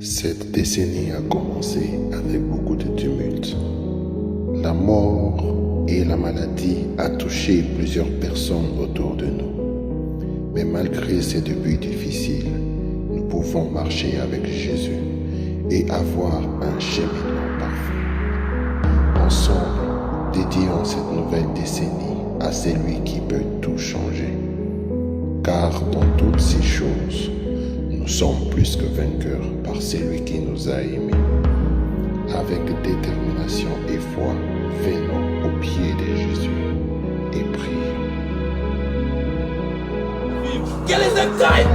Cette décennie a commencé avec beaucoup de tumulte. La mort et la maladie a touché plusieurs personnes autour de nous. Mais malgré ces débuts difficiles, nous pouvons marcher avec Jésus et avoir un cheminement parfait. Ensemble, dédions cette nouvelle décennie à celui qui peut tout changer. Car dans toutes ces choses, nous sommes plus que vainqueurs par celui qui nous a aimés. Avec détermination et foi, venons au pied de Jésus et prions. Quel est le time?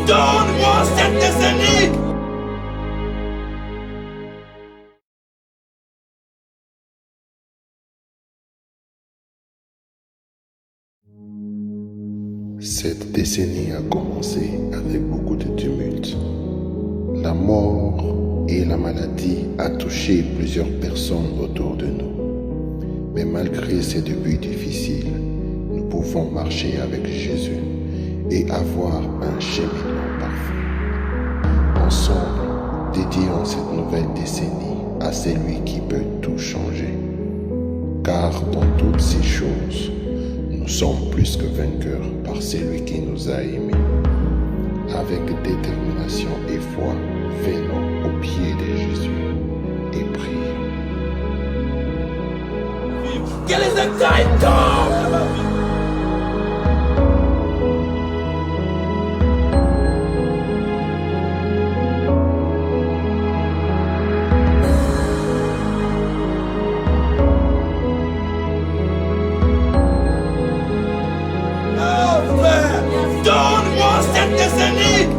Donne-moi cette décennie! Cette décennie a commencé avec beaucoup de tumulte. La mort et la maladie a touché plusieurs personnes autour de nous. Mais malgré ces débuts difficiles, nous pouvons marcher avec Jésus et avoir un cheminement parfait. Ensemble, dédions cette nouvelle décennie à celui qui peut tout changer. Car dans toutes ces choses, nous sommes plus que vainqueurs par celui qui nous a aimés. Avec détermination et foi, venons au pied de Jésus et prions. Quel est le time? Donne-moi cette décennie!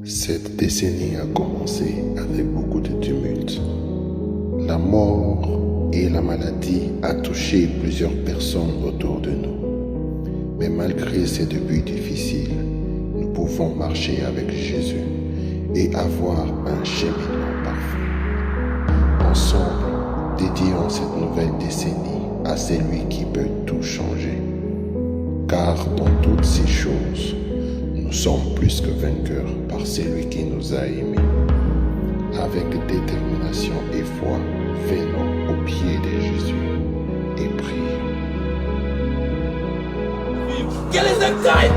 Cette décennie a commencé avec beaucoup de tumulte. La mort et la maladie a touché plusieurs personnes autour de nous. Mais malgré ces débuts difficiles, nous pouvons marcher avec Jésus et avoir un cheminement parfait. Ensemble, dédions cette nouvelle décennie à celui qui peut tout changer. Car dans toutes ces choses, nous sommes plus que vainqueurs par celui qui nous a aimés. Avec détermination et foi, venons au pied de Jésus et prions. Quel est le time?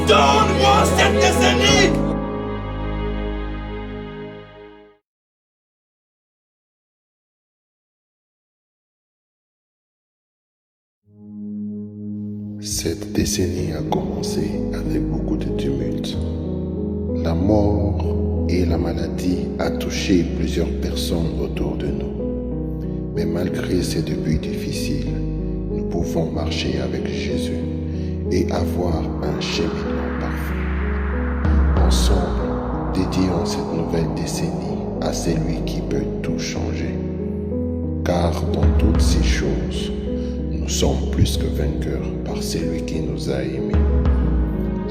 Donne-moi cette décennie! Cette décennie a commencé avec beaucoup de tumulte. La mort et la maladie a touché plusieurs personnes autour de nous. Mais malgré ces débuts difficiles, nous pouvons marcher avec Jésus et avoir un cheminement parfait. Ensemble, dédions cette nouvelle décennie à celui qui peut tout changer. Car dans toutes ces choses, nous sommes plus que vainqueurs par celui qui nous a aimés.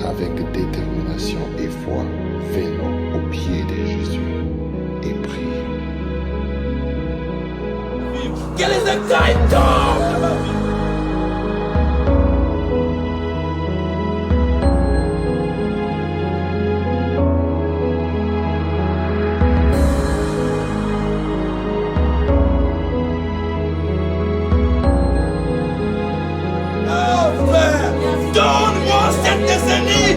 Avec détermination et foi, venons au pied de Jésus et prions. Quel est le time? Donne-moi cette décennie!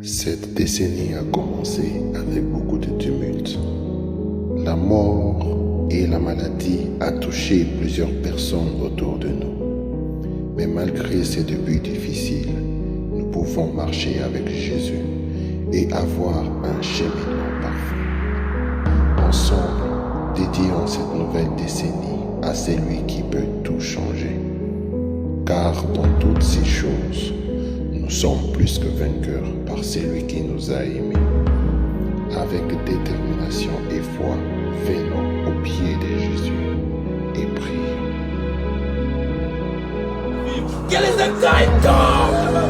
Cette décennie a commencé avec beaucoup de tumulte. La mort et la maladie a touché plusieurs personnes autour de nous. Mais malgré ces débuts difficiles, nous pouvons marcher avec Jésus et avoir un cheminement parfait. Ensemble, dédions cette nouvelle décennie à celui qui peut tout changer. Car dans toutes ces choses, nous sommes plus que vainqueurs par celui qui nous a aimés. Avec détermination et foi, venons au pied de Jésus et prions. Que les écailles tombent.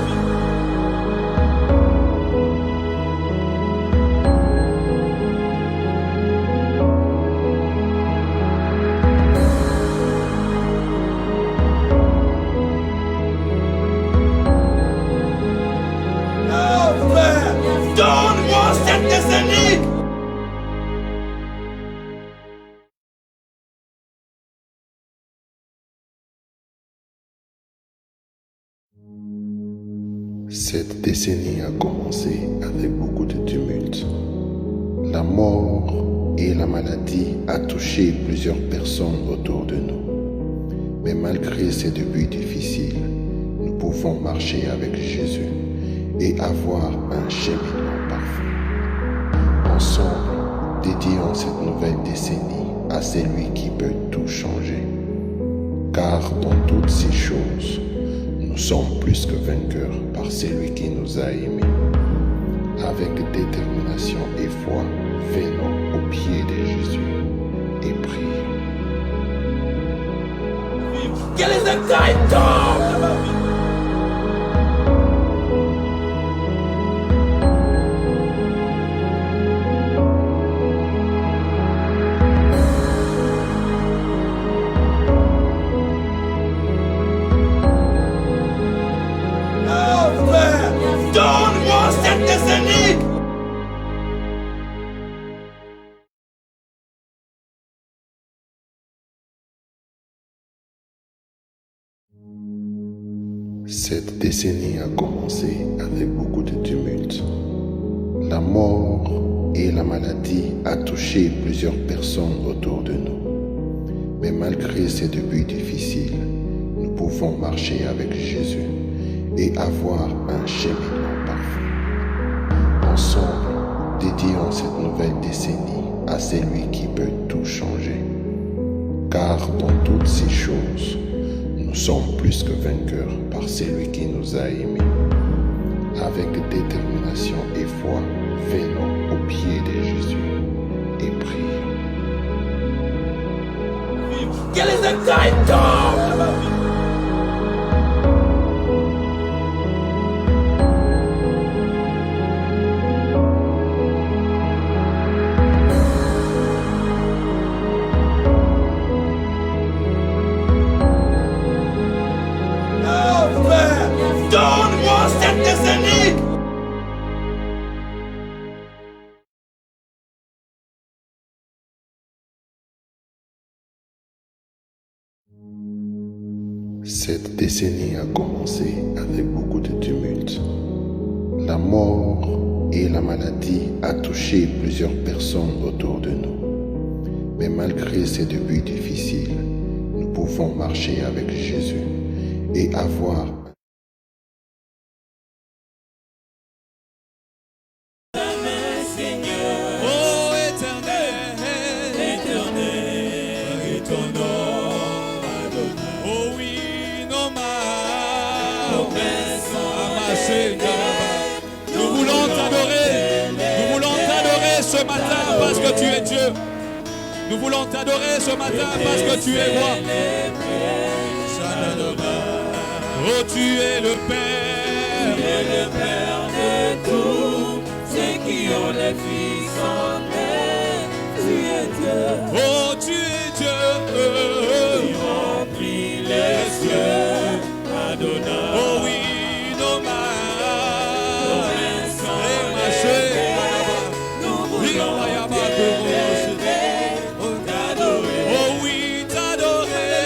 Donne-moi cette décennie. Cette décennie a commencé avec beaucoup de tumultes. La mort et la maladie a touché plusieurs personnes autour de nous. Mais malgré ces débuts difficiles, nous pouvons marcher avec Jésus et avoir un cheminement parfait. Ensemble, dédions cette nouvelle décennie à celui qui peut tout changer. Car dans toutes ces choses, nous sommes plus que vainqueurs par celui qui nous a aimés. Avec détermination et foi, venons au pied de Jésus et prions. Que les écailles tombent. Donne-moi cette décennie. Cette décennie a commencé avec beaucoup de tumultes. La mort et la maladie a touché plusieurs personnes autour de nous. Mais malgré ces débuts difficiles, nous pouvons marcher avec Jésus et avoir un cheminement parfait. Ensemble, dédions cette nouvelle décennie à celui qui peut tout changer. Car dans toutes ces choses, nous sommes plus que vainqueurs par celui qui nous a aimés. Avec détermination et foi, venons au pied de Jésus et prions. Que les écailles tombent. Donne-moi cette décennie. Cette décennie a commencé avec beaucoup de tumultes. La mort et la maladie a touché plusieurs personnes autour de nous. Mais malgré ces débuts difficiles, nous pouvons marcher avec Jésus et avoir Nous voulons t'adorer ce matin parce que tu es Dieu. Nous voulons t'adorer ce matin parce que tu es roi. Oh, tu es le Père. Tu es le Père de tous ceux qui ont les fils en l'air. Tu es Dieu. Oh, tu es Dieu. Tu remplis les cieux. Adonai. Oh oui, nos mains. Nous voulons t'élever, t'adorer. Oh oui, t'adorer.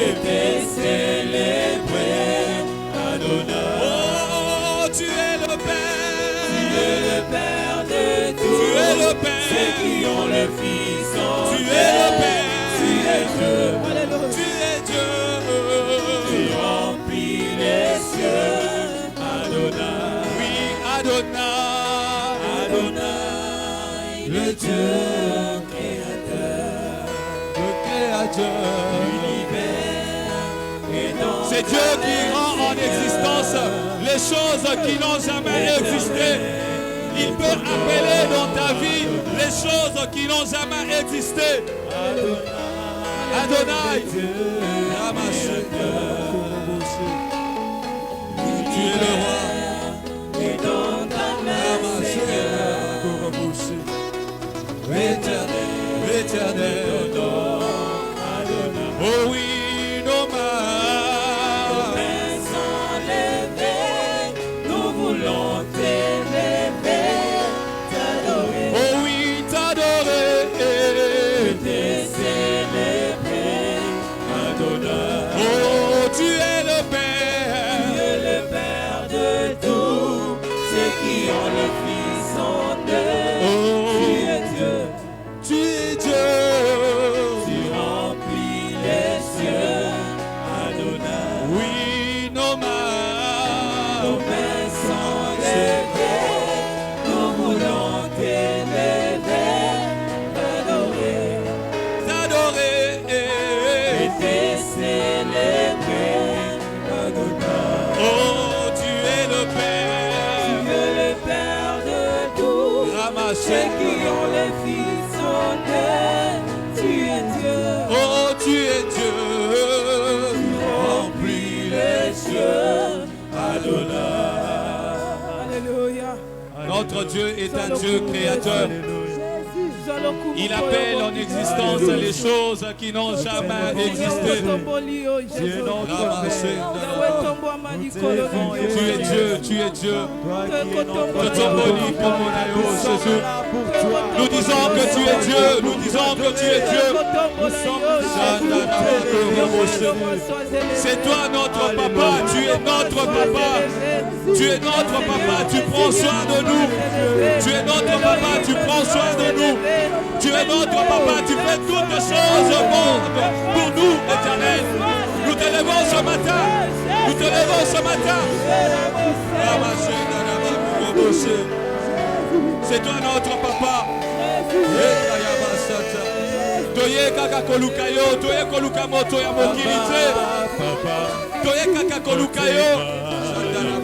Et te célébrer, Adonai. Oh, tu es le Père. Tu es le Père de tous Tu es le Père. ceux qui ont le Fils en Tu es le Dieu. Tu es Dieu. Tu remplis les cieux. Adonai. Oui, Adonai. Adonai, le Dieu créateur. Le Créateur. L'univers est dans C'est Dieu qui rend en existence les choses qui n'ont jamais existé. Il peut appeler dans ta vie les choses qui n'ont jamais existé. Adonai, tu es le roi. et dans ta main, Seigneur. L'éternel, l'éternel. Oh oui, nos mains. Mains sont levées, nous voulons t'élever, t'adorer. Oh oui, t'adorer. Te célébrer, Adonai. Oh, tu es le Père. Tu es le Père de tous ceux qui ont le Fils en eux. Oh, Tu es Dieu, tu es Dieu. tu remplis les cieux, Adonai. Oui, nos mains. Nos mains sont levées, nous voulons t'élever, t'adorer. T'adorer. Et te célébrer, Adonai. Oh, tu es le Père. Tu es le Père de tous Ramassé. ceux qui ont le Fils en eux. Tu es Dieu, Oh, tu es Dieu. tu remplis les cieux, Adonai. Alléluia. Notre Dieu est un Dieu créateur. Il appelle en existence les choses qui n'ont jamais existé. Ramassé. Tu es Dieu, tu es Dieu. Nous disons que tu es Dieu, nous disons que tu es Dieu. C'est toi notre papa, tu es notre papa. Tu es notre papa, tu prends soin de nous. Tu es notre papa, tu prends soin de nous. Tu es notre papa, tu fais toutes choses au monde pour nous, éternel. Nous te levons ce matin. Nous te levons ce matin. C'est toi notre papa. Toye kaka koluka yo, toye koluka moto ya mokili te. Toye kaka koluka yo.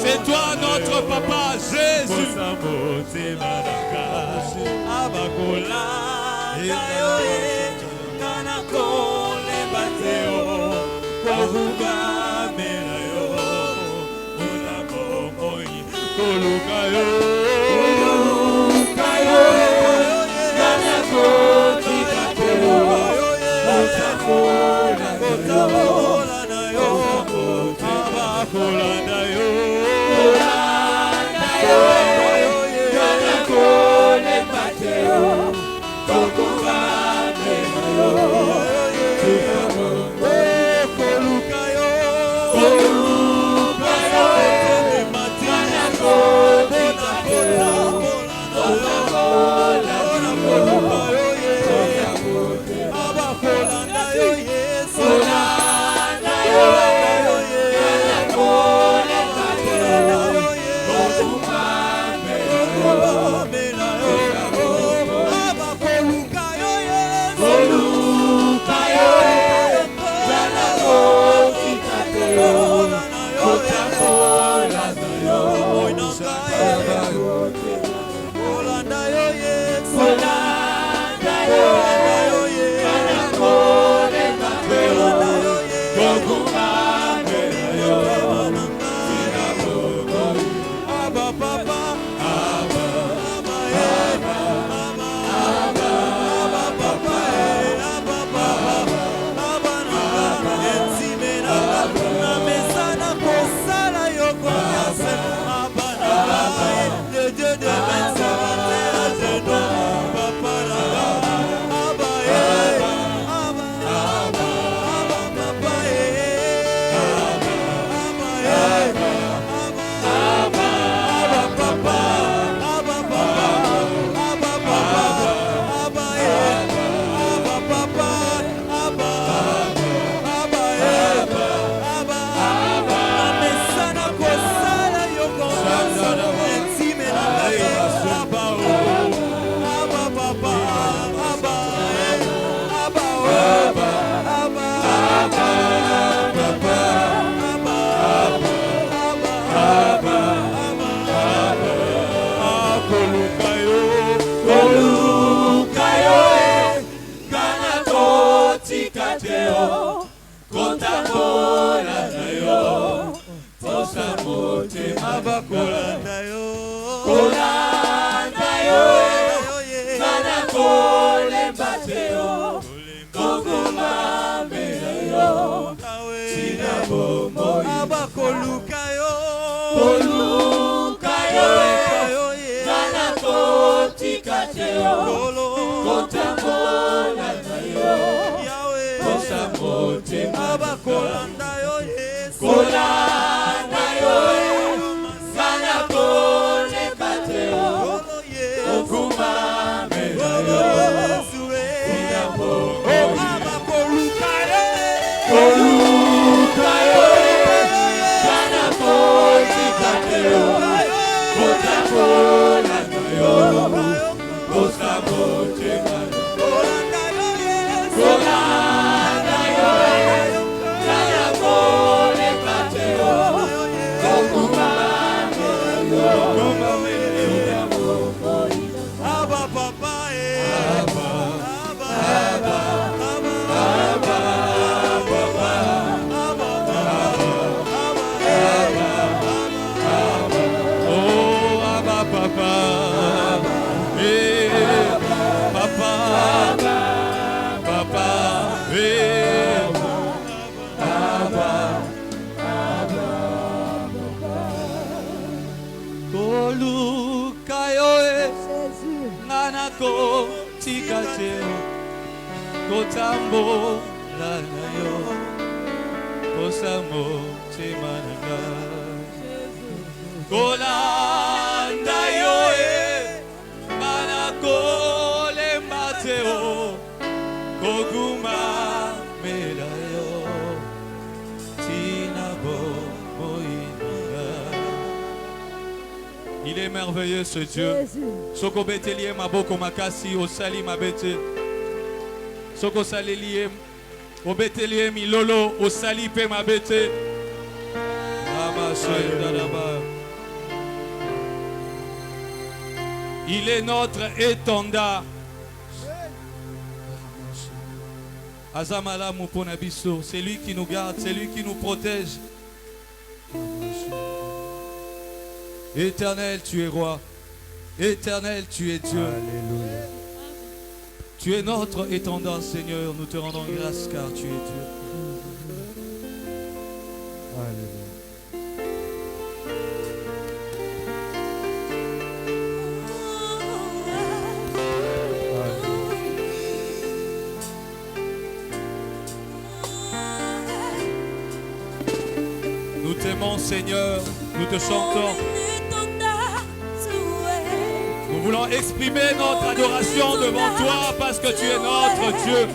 C'est toi notre papa, Jésus. Kolukayo, Kanako Tikateo, Kotakola Nayo, Tosamote Mabakola Nayo, Kola Nayo, Kanako Lembateo, Kokuma Menayo, Sinabo Abakolukayo, Kolukayo, Kanako Tikateo, Kotakola Nayo, Tosamote Mabakola Nayo, Kola Nayo, Kanako Lembateo, Kokuma Menayo, Sinabo Abakolukayo, Kolukayo, Kanako Tikateo, Kotakola Nayo, Tosamote Mabakola Nayo, Kanako Lembateo, Kokuma Menayo, Abba Papa, Abba, Abba, Abba, Nanako Tikateo, Kotambo Lanayo, Kosamo Timanaka, Kolandayo, Manako Lembateo, Koguma Melayo, Tinabo Moinanga. Il est merveilleux ce Dieu. Soko betelie maboko makasi osali mabete. Soko salelie o betelie milolo osali pe mabete. Il est notre étendard. Azamala Muponabiso, c'est lui qui nous garde, c'est lui qui nous protège. Éternel, tu es roi. Éternel, tu es Dieu. Alléluia. Tu es notre étendard, Seigneur. Nous te rendons grâce car tu es Dieu. Alléluia. Nous t'aimons, Seigneur. Nous te chantons. Nous voulons exprimer notre adoration devant toi parce que tu es notre Dieu.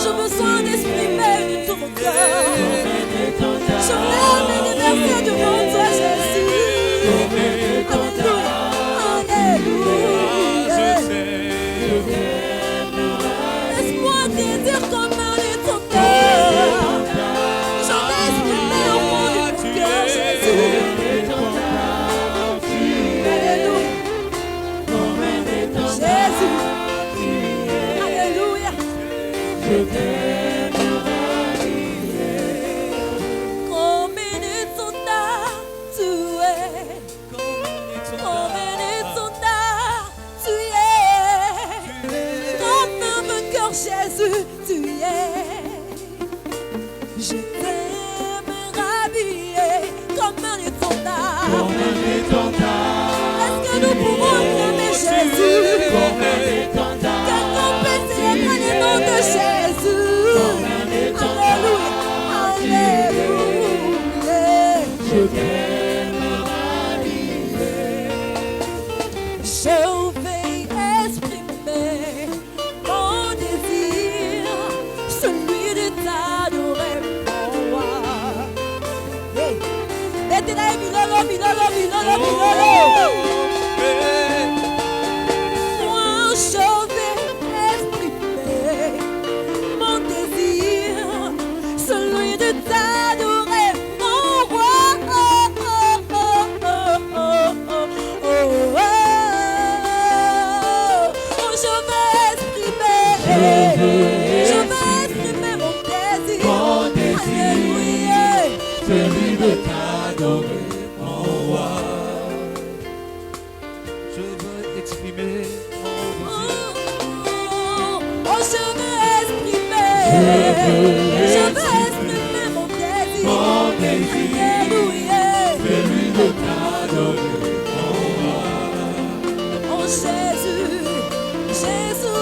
Je besoin d'exprimer tout mon cœur. Je viens m'exercer devant toi, Jésus. Alléluia, Alléluia. Laisse-moi te dire comment est ton cœur. Je vais exprimer au fond de mon cœur, Jésus. Alléluia. Jésus. Alléluia. Je comme un étendard, tu es. Comme un étendard, tu es. Comme un vainqueur, Jésus, tu es. Je t'aime rhabiller comme un étendard. Est-ce que nous pouvons acclamer Jésus? Quelqu'un peut célébrer le nom de Jésus. Alléluia, Alléluia. Je t'aime rhabiller. Je vais exprimer Oh, je veux exprimer mon désir. Alléluia. Celui de t'adorer. Oh Jésus, Jésus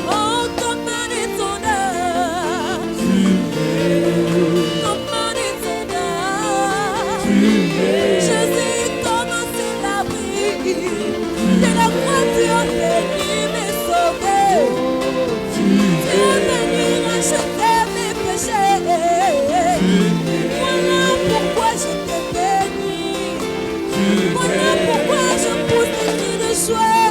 oh comme un étonnant, comme un étonnant, Jésus commence la vie, de la croix tu as venu me sauver, tu es venu racheter mes péchés, voilà pourquoi je te bénis. Voilà pourquoi je pousse des cris de joie.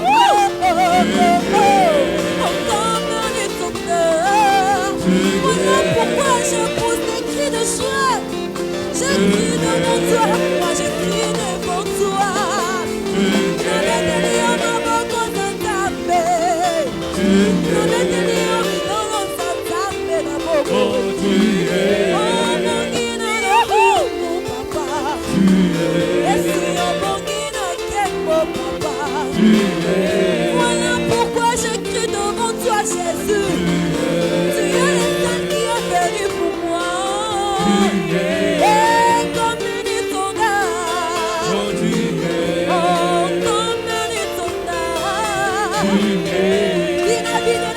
Comme un étonnant. Voilà pourquoi je pousse des cris de joie. Je crie devant toi. Moi je crie devant toi. Dans le délire, dans mon corps, dans ta paix. Dans le délire, dans mon sang, ta paix, dans mon corps. Oh mon guide, mon papa. Voilà pourquoi je crie devant toi, Jésus. Tu es le seul qui est venu pour moi. Et comme un étonnant. Oh, comme un étonnant. Dina, dina,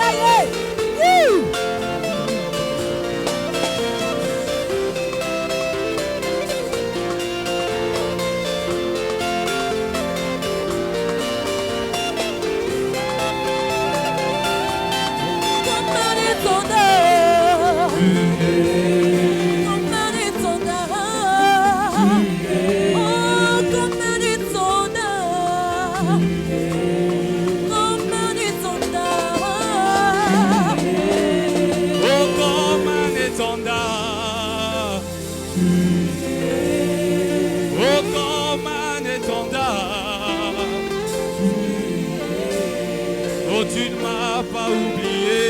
Oh, tu ne m'as pas oublié,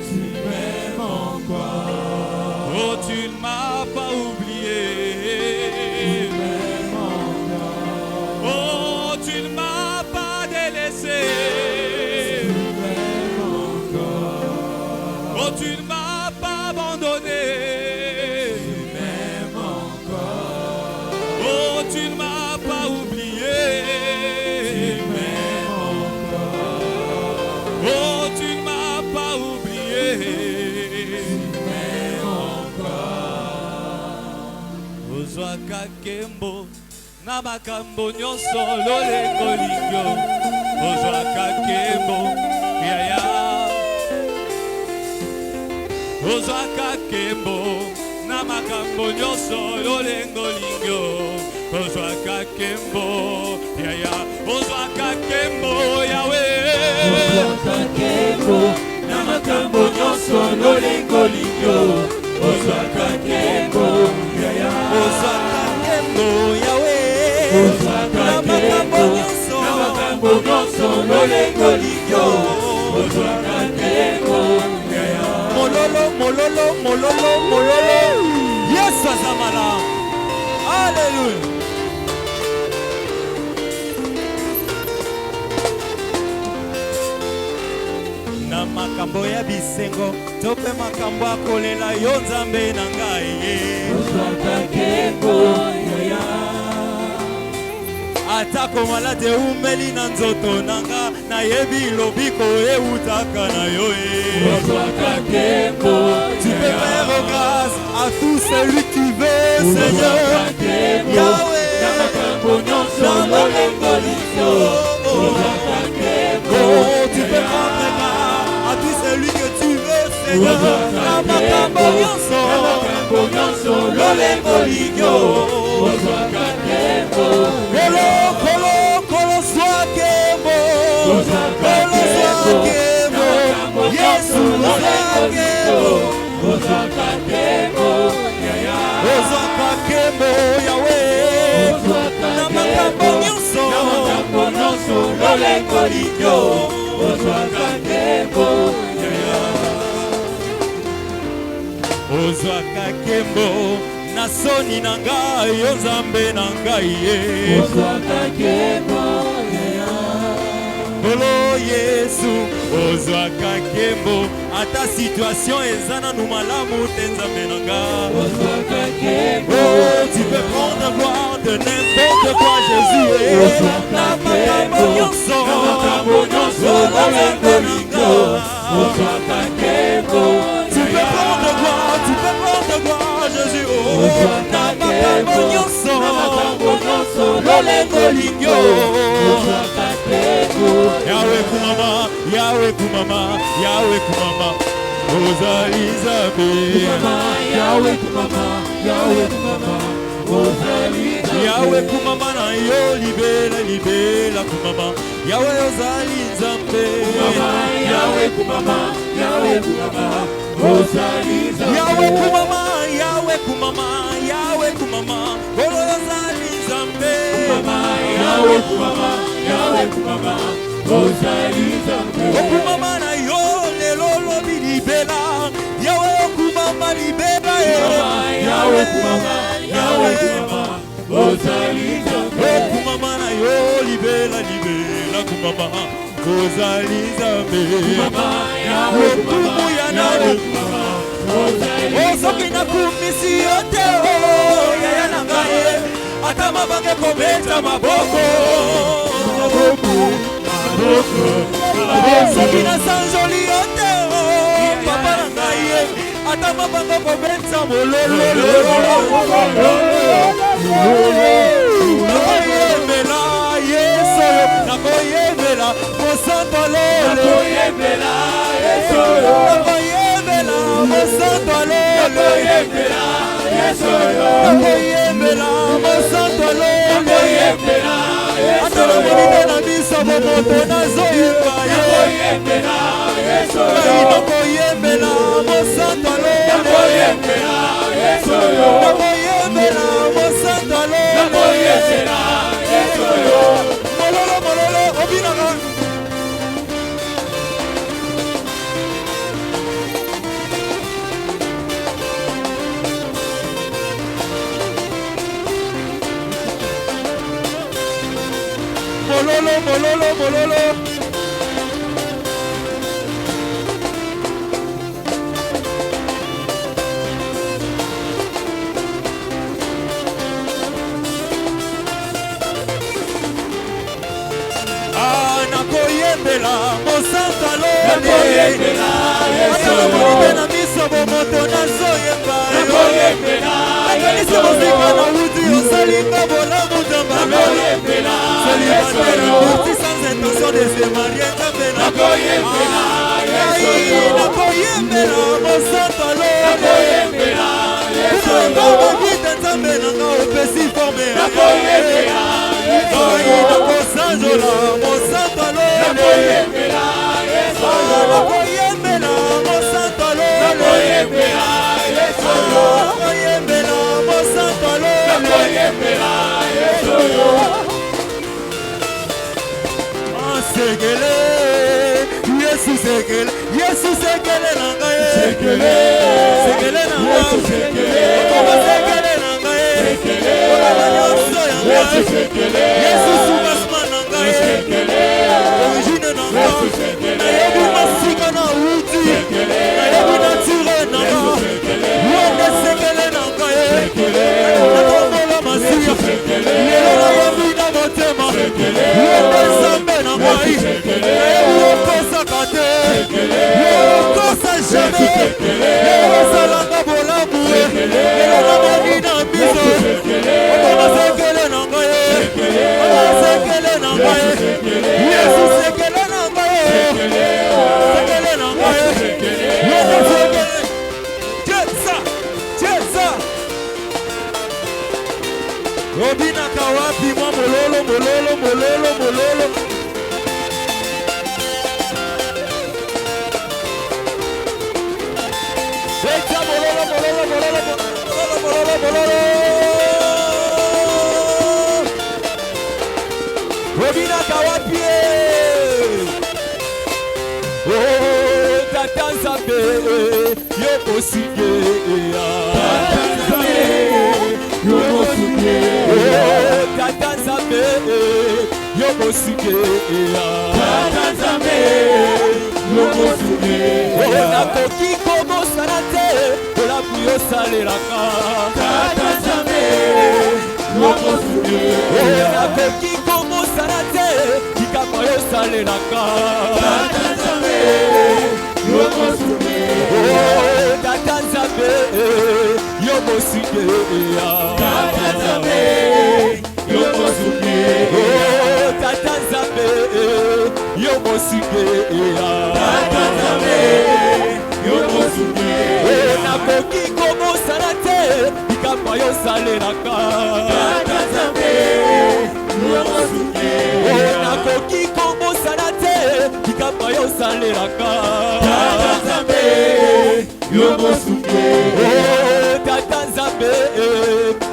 tu m'aimes encore. Oh, tu ne m'as pas oublié, tu m'aimes encore. Oh, tu ne m'as pas délaissé, tu m'aimes encore. Oh, tu ne m'as pas abandonné, tu m'aimes encore. Oh, tu ne m'as pas oublié. Oh, tu ne m'as pas oublié, mais encore. Ozwa kakembo, na makambo nyonso lolengo lingyo. Ozwa kakembo, yaya. Ozwa kakembo, na makambo nyonso lolengo lingyo. Ozwa kakembo, yaya. Ozwa kakembo, Yahweh. Kakembo, na makambo nyonso lolengo lingyo. Ozwa kakembo, yaya. Ozwa kakembo, Yahweh. Ozwa kakembo, na makambo nyonso lolengo lingyo. Ozwa kakembo, yaya. Mololo, mololo, mololo, mololo. Yes, Azamala. Alléluia. Na makambo ya bisengo to mpe makambo akolela yo nzambe na ngai Ozwa kakembo, yaya. atako malade umeli na nzoto nanga nayebi lobiko eutaka na yo Ozwa kakembo, tu peux faire grâce à tout celui qui veut Seigneur Yahweh na makambo nyonso lolengo lingyo. Ozwa kakembo, tu peux prendre grâce à tout celui que tu veux Seigneur na makambo nyonso lolengo lingyo. Ozwa kakembo, kolo kolo kolo swakembo Ozwa kolo kakembo, swakembo Yesu swakembo Ozwa kakembo, yaya. Ozwa kakembo Yahweh na makambo nyonso lolengo lingyo. Ozwa kakembo, yaya. Ozwa kakembo nasoni na ngai yo nzambe na ngai ye Bolo Yesu ozwaka nkembo ata situation eza nanu malamu te nzambe na ngai oh tu peux prendre gloire de n'importe quoi Jésus na makambo nyonso lolembo na ngai tu peux prendre gloire Jésus oh na makambo nyonso lolembo lingyo Yahweh kumama, Yahweh kumama, Yahweh kumama, ozali nzambe. Yahweh kumama, Yahweh kumama, ozali nzambe. Yahweh kumama na yo libela libela kumama, Yahweh ozali nzambe. Yahweh kumama, Yahweh kumama, ozali nzambe. Yahweh kumama, Yahweh kumama, Yahweh kumama, ozali nzambe. Yahweh kumama, Yahweh kumama, ozali nzambe. Okumama na yo lelo lobi libela, Yahweh okumama libela Yahweh kumama, Yahweh kumama, ozali nzambe. Okumama na yo libela libela kumama, ozali nzambe. Yahweh kumama, Yahweh kumama, ozali nzambe. Osoki na kumisi yote yaya na ngai ata mabange kobeta maboko soki na sanjoli yote papa na ngai ata mabange kobeta mololo nakoyembela Yesu nakoyembela mosanto lelo nakoyembela Yesu nakoyembela mosanto lelo nakoyembela Yesu nakoyembela mosanto lelo nakoyembela Yesu atala na biso bomoto nazoyemba nakoyembela Yesu nakoyembela mosanto lelo nakoyembela Yesu nakoyembela mosanto lelo nakoyembela Yesu mololo mololo obinaka mololo mololo mololo nakoyembela mosanto nakoyembela Yesu na miso bomoto nazoyemba nakoyembela Yesu mosika na wuti osalinga bolamu jamba nakoyembela Yesu wuti sans intention de se marier jamba nakoyembela Yesu nakoyembela mosanto nakoyembela Yesu ngabita nzambe nanga opesi forme nakoyembela Yesu nakosanjola mosanto nakoyembela Yesu nakoyembela mosanto nakoyembela Yesu nakoyembela mosanto nakoyembela Yesu segele Yesu segele Yesu segele nanga segele segele nanga segele segele nanga segele Yesu segele Yesu sumasma nanga segele origine nanga segele yebu masika na uti segele yebu nature nanga wende segele nanga segele natombola masika segele lelo yebu na motema segele wende sambe nanga yebu okosaka te yebu okosa jamais yebu salanga bolamu lelo na moni na biso okoma sekele nanga sekele nanga Yesu sekele nanga sekele nanga Yesu sekele Jetsa Robina kawapi mwa mololo mololo mololo mololo Jetsa mololo mololo mololo mololo mololo Robina kawapi Oh tata nzambe yo kosike tata nzambe Tata Nzambe yo mosunge Tata Nzambe yo mosunge nakoki komosana te olamu yosalelaka Tata Nzambe yo mosunge nakoki komosana te likambo yosalelaka Tata Nzambe yo mosunge Tata Nzambe yo mosunge Tata Nzambe yo mosunge Tata Nzambe yo mosunge Tata Nzambe yo mosunge nakoki komosana te likambo yosalelaka Tata Nzambe yo mosunge nakoki komosana te likambo yosalelaka Tata Nzambe yo mosunge Tata Nzambe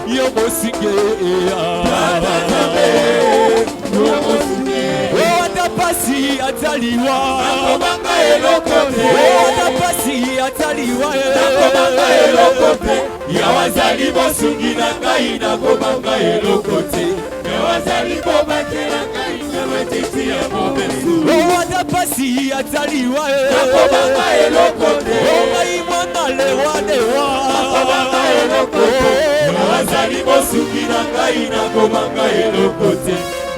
yo mosunge Tata Nzambe yo mosunge atapasi ataliwa nakobanga eloko te atapasi ataliwa nakobanga eloko te yawazali bosungi na ngai nakobanga eloko te yawazali bobatela ngai na matiti ya mobesu atapasi ataliwa nakobanga eloko te ngai mwana lewa nakobanga eloko te yawazali bosungi na ngai nakobanga eloko te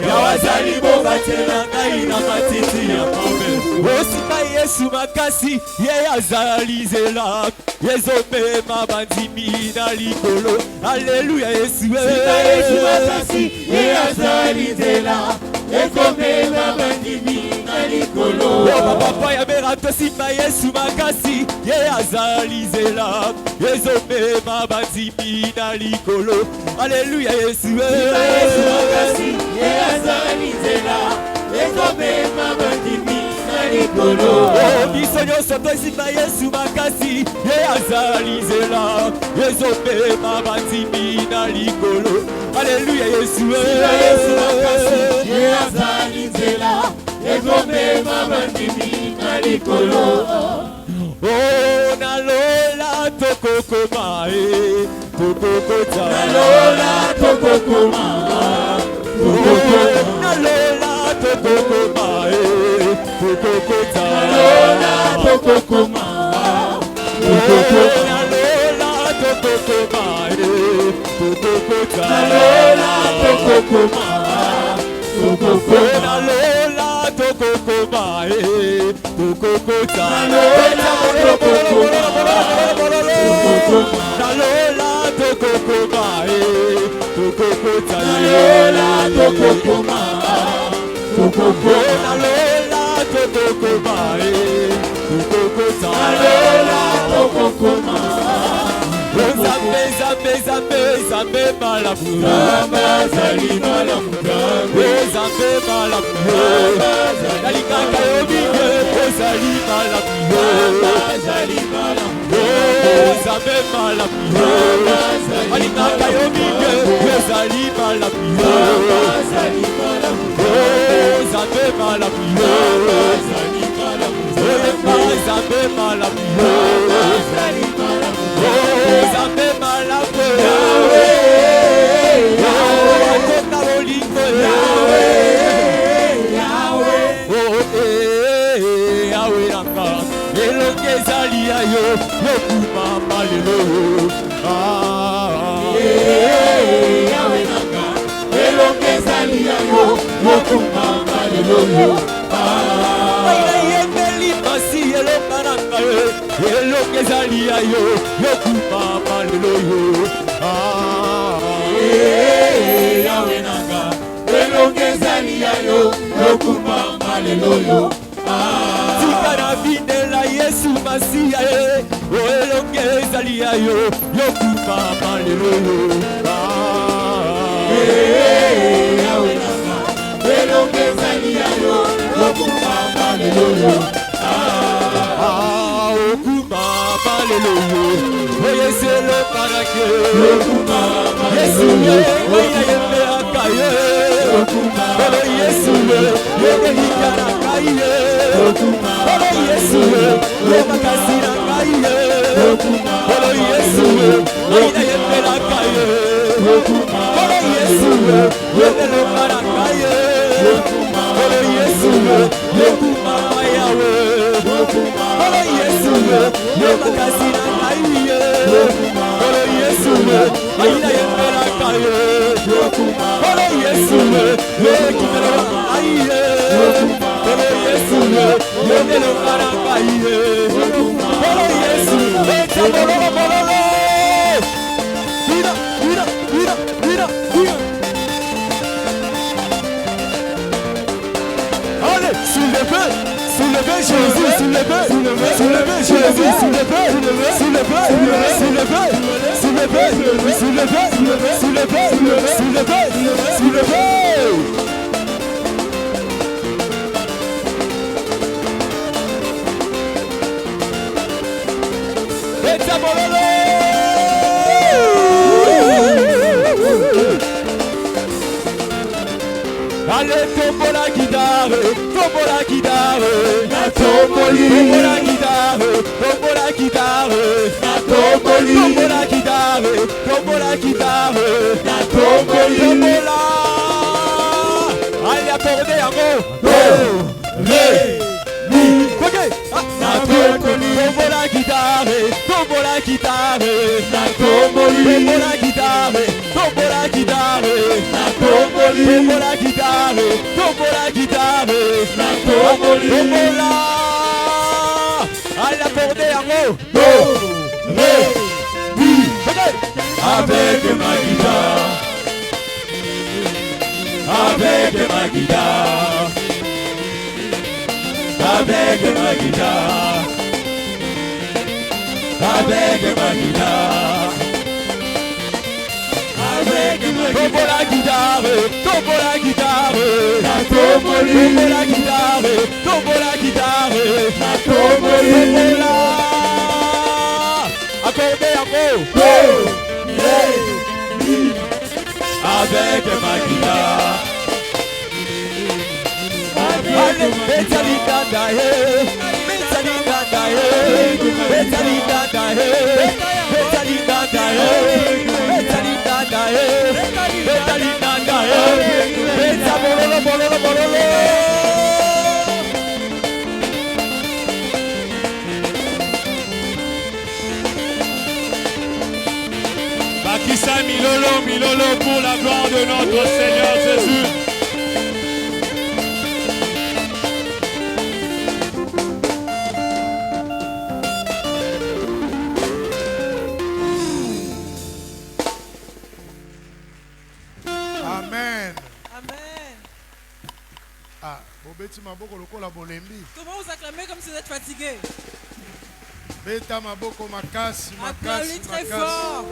yawazali bobatela ngai na matiti ya mobesu osika Yesu makasi ye azali nzela ezomema bandimi na likolo alleluya Yesu osika Yesu makasi ye azali nzela ezomema bandimi na likolo papa ya berato simba Yesu makasi ye azali nzela ezomema bandimi na likolo alleluya Yesu osika Yesu makasi ye azali nzela ezomema bandimi na likolo biso nyonso tosimba Yesu makasi ye azali nzela ezomema bandimi na likolo alleluya Yesu osika Yesu makasi ye azali nzela ezomema bandimi na likolo nalola tokokoma tokokota nalola tokokoma nalola tokokoma tokokota nalola tokokoma nalola tokokoma tokokota nalola tokokoma nalola tokokoma tokokota nalola tokokoma nalola tokokoma tokokota nalola tokokoma nalola tokokoma tokokota nalola tokokoma Zambe zambe zambe zambe malamu Zambe zali malamu Zambe malamu Nalikaka yobige Zali malamu Zali malamu Zambe malamu Nalikaka yobige Zali malamu Zali malamu Zambe malamu Zali malamu Zambe malamu Zali malamu Zambe malamu Yahweh Yahweh Yahweh Yahweh nanga elonge ezali ya yo yokumama lelo Yahweh nanga elonge ezali ya yo yokumama lelo yembeli masi elonga nanga elonge ezali ya yo yokumama lelo Yahweh nanga elonge ezali ya yo yokumama lelo tikana vindela Yesu masiya elonge ezali ya yo yokumama lelo Yahweh nanga elonge ezali ya yo yokumama lelo okumama lelo oyeselo parake okumama Yesu oya yembe akaye okumama Yesu yembe hikara kaye okumama Yesu yembe kasira kaye okumama Yesu oya yembe akaye Yesu, yendele marakaye. Olo Yesu, yokuma Yahweh. Olo Yesu, yomakasina kaiye. Olo Yesu, ayina yemerakaye. Olo Yesu, yekimele aiye. Olo Yesu, yendele marakaye. Olo Yesu, etamolo mololo. Mira. Allez, soulevez Jésus, soulevez Jésus, soulevez allez, tombe la guitare, na tomboli, tombe la guitare, na tomboli, tombe la guitare, na tomboli, tombola, allez accorder un mot, do, ré, mi, ok, na tomboli, tombe la guitare, na tomboli, tombe la guitare, na tomboli, tombe la guitare, na tomboli, tombola, allez accorder un mot, do, ré, mi, ok, avec ma guitare, avec ma guitare, avec ma guitare, avec ma guitare, avec ma guitare, tombe la guitare, na tomboli, tombe la guitare, na tomboli, tombola, accordez un mot, do, ré, mi, avec ma guitare. Allez, Betalina Dae, Betalina Dae, Betalina Dae, Betalina Dae, Betalina Dae, Betalina Dae, Betalina Dae. Bakissa Milolo pour la gloire de notre Seigneur Jésus. Comment vous acclamez comme si vous êtes fatigué? Applaudis très fort.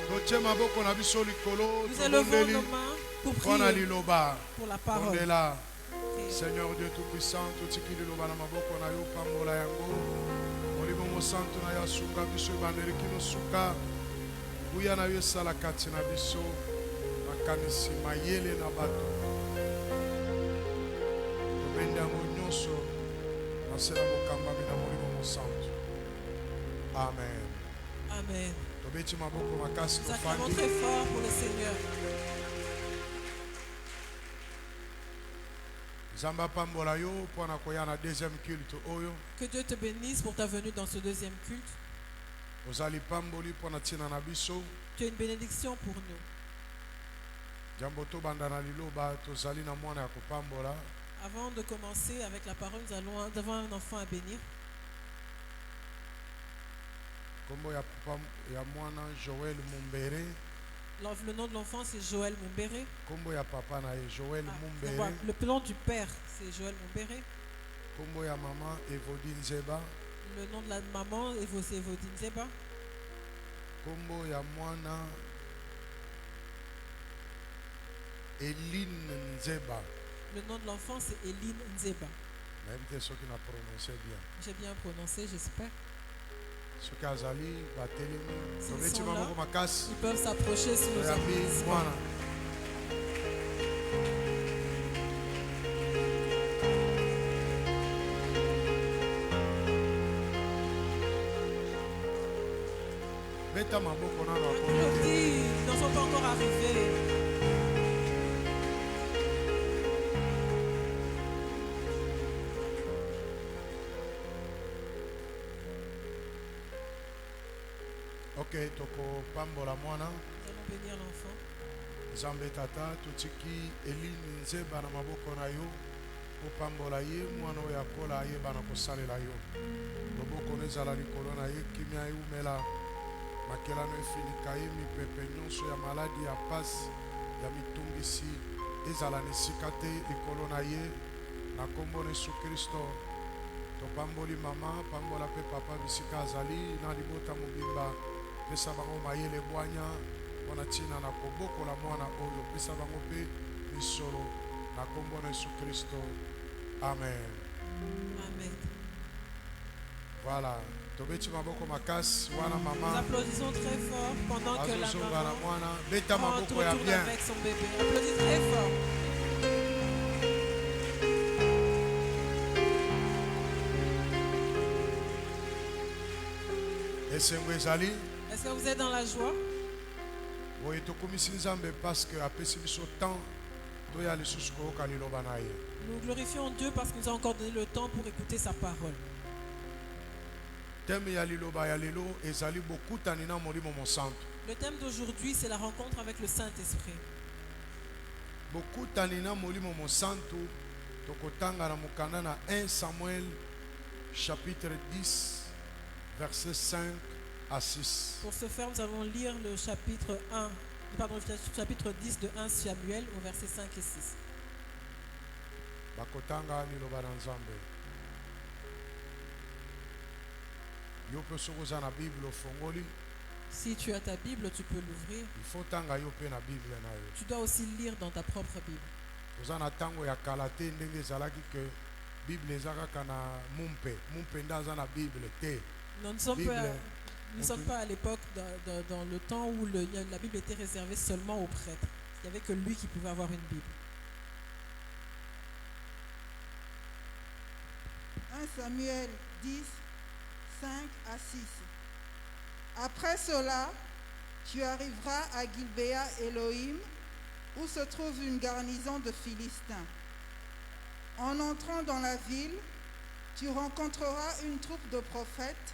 Nous élevons nos mains pour prier pour la parole. Seigneur Dieu Tout-Puissant, tout ce qui est dans maboko na yo pambola yango. Molimo mosantu na ya suka biso bandeli kino suka. Buya na yo sala kati na biso. Makanisi mayele na bato. Tobenda nyonso na sela mokamba na molimo mosantu. Amen. Amen. Tobeti maboko makasi Nous acclamons très fort pour le Seigneur. Que Dieu te bénisse pour ta venue dans ce deuxième culte. Tu es une bénédiction pour nous. Avant de commencer avec la parole, nous avons un enfant à bénir. Le nom de l'enfant c'est Joël Mumbere. Le nom du père c'est Joël Mumbere. Le nom de la maman c'est Evodine Zeba. Le nom de l'enfant c'est Eline Nzeba. J'ai bien prononcé, j'espère. S'ils sont là, ils peuvent s'approcher sous nos applaudissements. Applaudis, ils n'en sont pas encore arrivés. Ok, toko pambola mwana. Nous allons bénir l'enfant. Nzambe tata totiki Eline nzeba na maboko na yo kopambola ye mwana oyo akola ayeba na kosalela yo loboko ezala likolo na ye kimia eumela makelano efinika ye mipepe nyonso ya maladi ya pasi ya mitungisi ezala na esika te likolo na ye na kombo na Yesu Kristo topamboli mama pambola mpe papa bisika azali na libota mobimba pesa bango mayele bwanya wana tina na kobokola mwana oyo pesa bango mpe misolo na kombo na Yesu Kristo. Amen. Amen. Voilà. Tobeti maboko makasi wana Nous mama. applaudissons très fort pendant que la Azozonga na maman mwana beta maboko ya retourne bien. avec son bébé. Applaudis très fort. Esengo ezali Est-ce que vous êtes dans la joie? boye tokomisi Nzambe parce que apesi biso temps toya lisusu koyoka liloba na ye. Nous glorifions Dieu parce qu'il nous a encore donné le temps pour écouter sa parole. Thème ya liloba ya lelo ezali bokutani na molimo mosantu. Le thème d'aujourd'hui, c'est la rencontre avec le Saint-Esprit. Bokutani na molimo mosantu tokotanga na mokanda na 1 Samuel chapitre 10 verset 5 à 6. Pour ce faire, nous allons lire le chapitre 10 de 1 Samuel au verset 5 et 6. Bakotanga liloba na Nzambe. Yo pe sokoza na Bible ofongoli, Si tu as ta Bible, tu peux l'ouvrir. il faut tanga yo pe na Bible na yo. Tu dois aussi lire dans ta propre Bible. Oza na tango ya kala te ndenge ezalaki ke Bible eza kaka na mumpe nde aza na Bible te. Nous ne sommes Bible, pas, nous on sommes te- pas à l'époque, dans le temps où la Bible était réservée seulement aux prêtres. Il n'y avait que lui qui pouvait avoir une Bible. 1 Samuel 10, 5 à 6. Après cela, tu arriveras à Gilbéa Elohim, où se trouve une garnison de Philistins. En entrant dans la ville, tu rencontreras une troupe de prophètes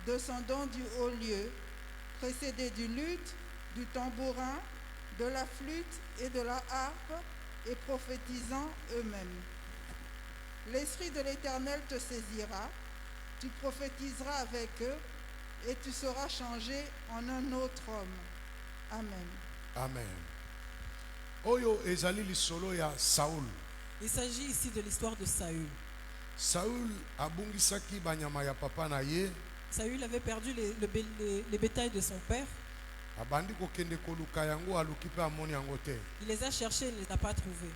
descendant du haut lieu, précédés du luth, du tambourin, de la flûte et de la harpe, et prophétisant eux-mêmes. L'Esprit de l'Éternel te saisira, tu prophétiseras avec eux, et tu seras changé en un autre homme. Amen. Amen. Oyo ezali lisolo ya Saul. Il s'agit ici de l'histoire de Saül. Saul abungisaki banyama ya papa na ye, Saül avait perdu les bétails de son père. abandi kokende koluka yango aluki mpe amoni yango te. Il les a cherchés, il ne les a pas trouvés.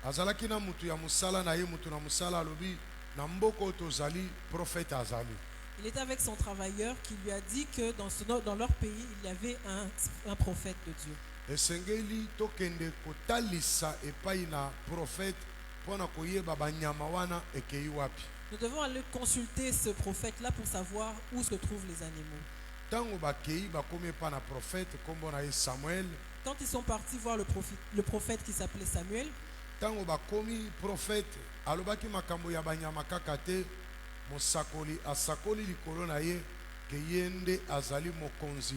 Azalaki na mutu ya musala na ye, mutu na musala alobi na mboko oyo tozali prophète azali. Il était avec son travailleur qui lui a dit que dans leur pays, il y avait un prophète de Dieu. Esengeli tokende kotalisa epai na prophète mpona koyeba banyama wana ekei wapi. Nous devons aller consulter ce prophète-là pour savoir où se trouvent les animaux. Ntango bakei bakomi epai na prophète kombo na ye Samuel. Quand ils sont partis voir le prophète qui s'appelait Samuel, Ntango bakomi prophète alobaki makambo ya banyama kaka te, mosakoli asakoli likolo na ye ke ye nde azali mokonzi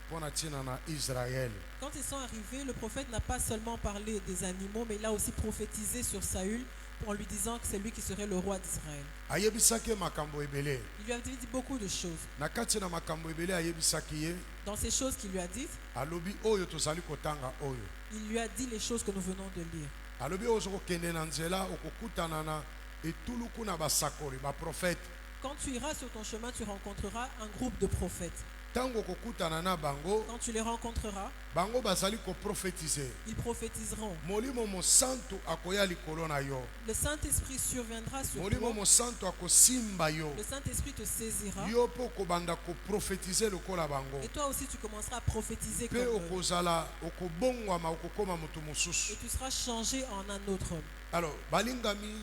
mpona ntina na Israël. quand ils sont arrivés, le prophète n'a pas seulement parlé des animaux, mais il a aussi prophétisé sur Saül en lui disant que c'est lui qui serait le roi d'Israël. Ayebisaki makambo ebele. Il lui a dit beaucoup de choses. Na kati na makambo ebele ayebisaki ye, Dans ces choses qu'il lui a dites, alobi oyo tozali kotanga oyo. il lui a dit les choses que nous venons de lire. Alobi oyo okokende na nzela okokutana na etuluku na basakoli baprofete. Quand tu iras sur ton chemin, tu rencontreras un groupe de prophètes. Ntango okokutana na bango, Quand tu les rencontreras, bango bazali koprofetize. ils prophétiseront. Molimo mosantu akoya likolo na yo. Le Saint-Esprit surviendra sur Molimo toi. mosantu akosimba yo. Le Saint-Esprit te saisira. Yo po kobanda koprofetize lokola bango. Et toi aussi, tu commenceras à prophétiser comme Pe eux. okozala okobongwama okokoma moto mosusu. Et tu seras changé en un autre homme. Alors balingami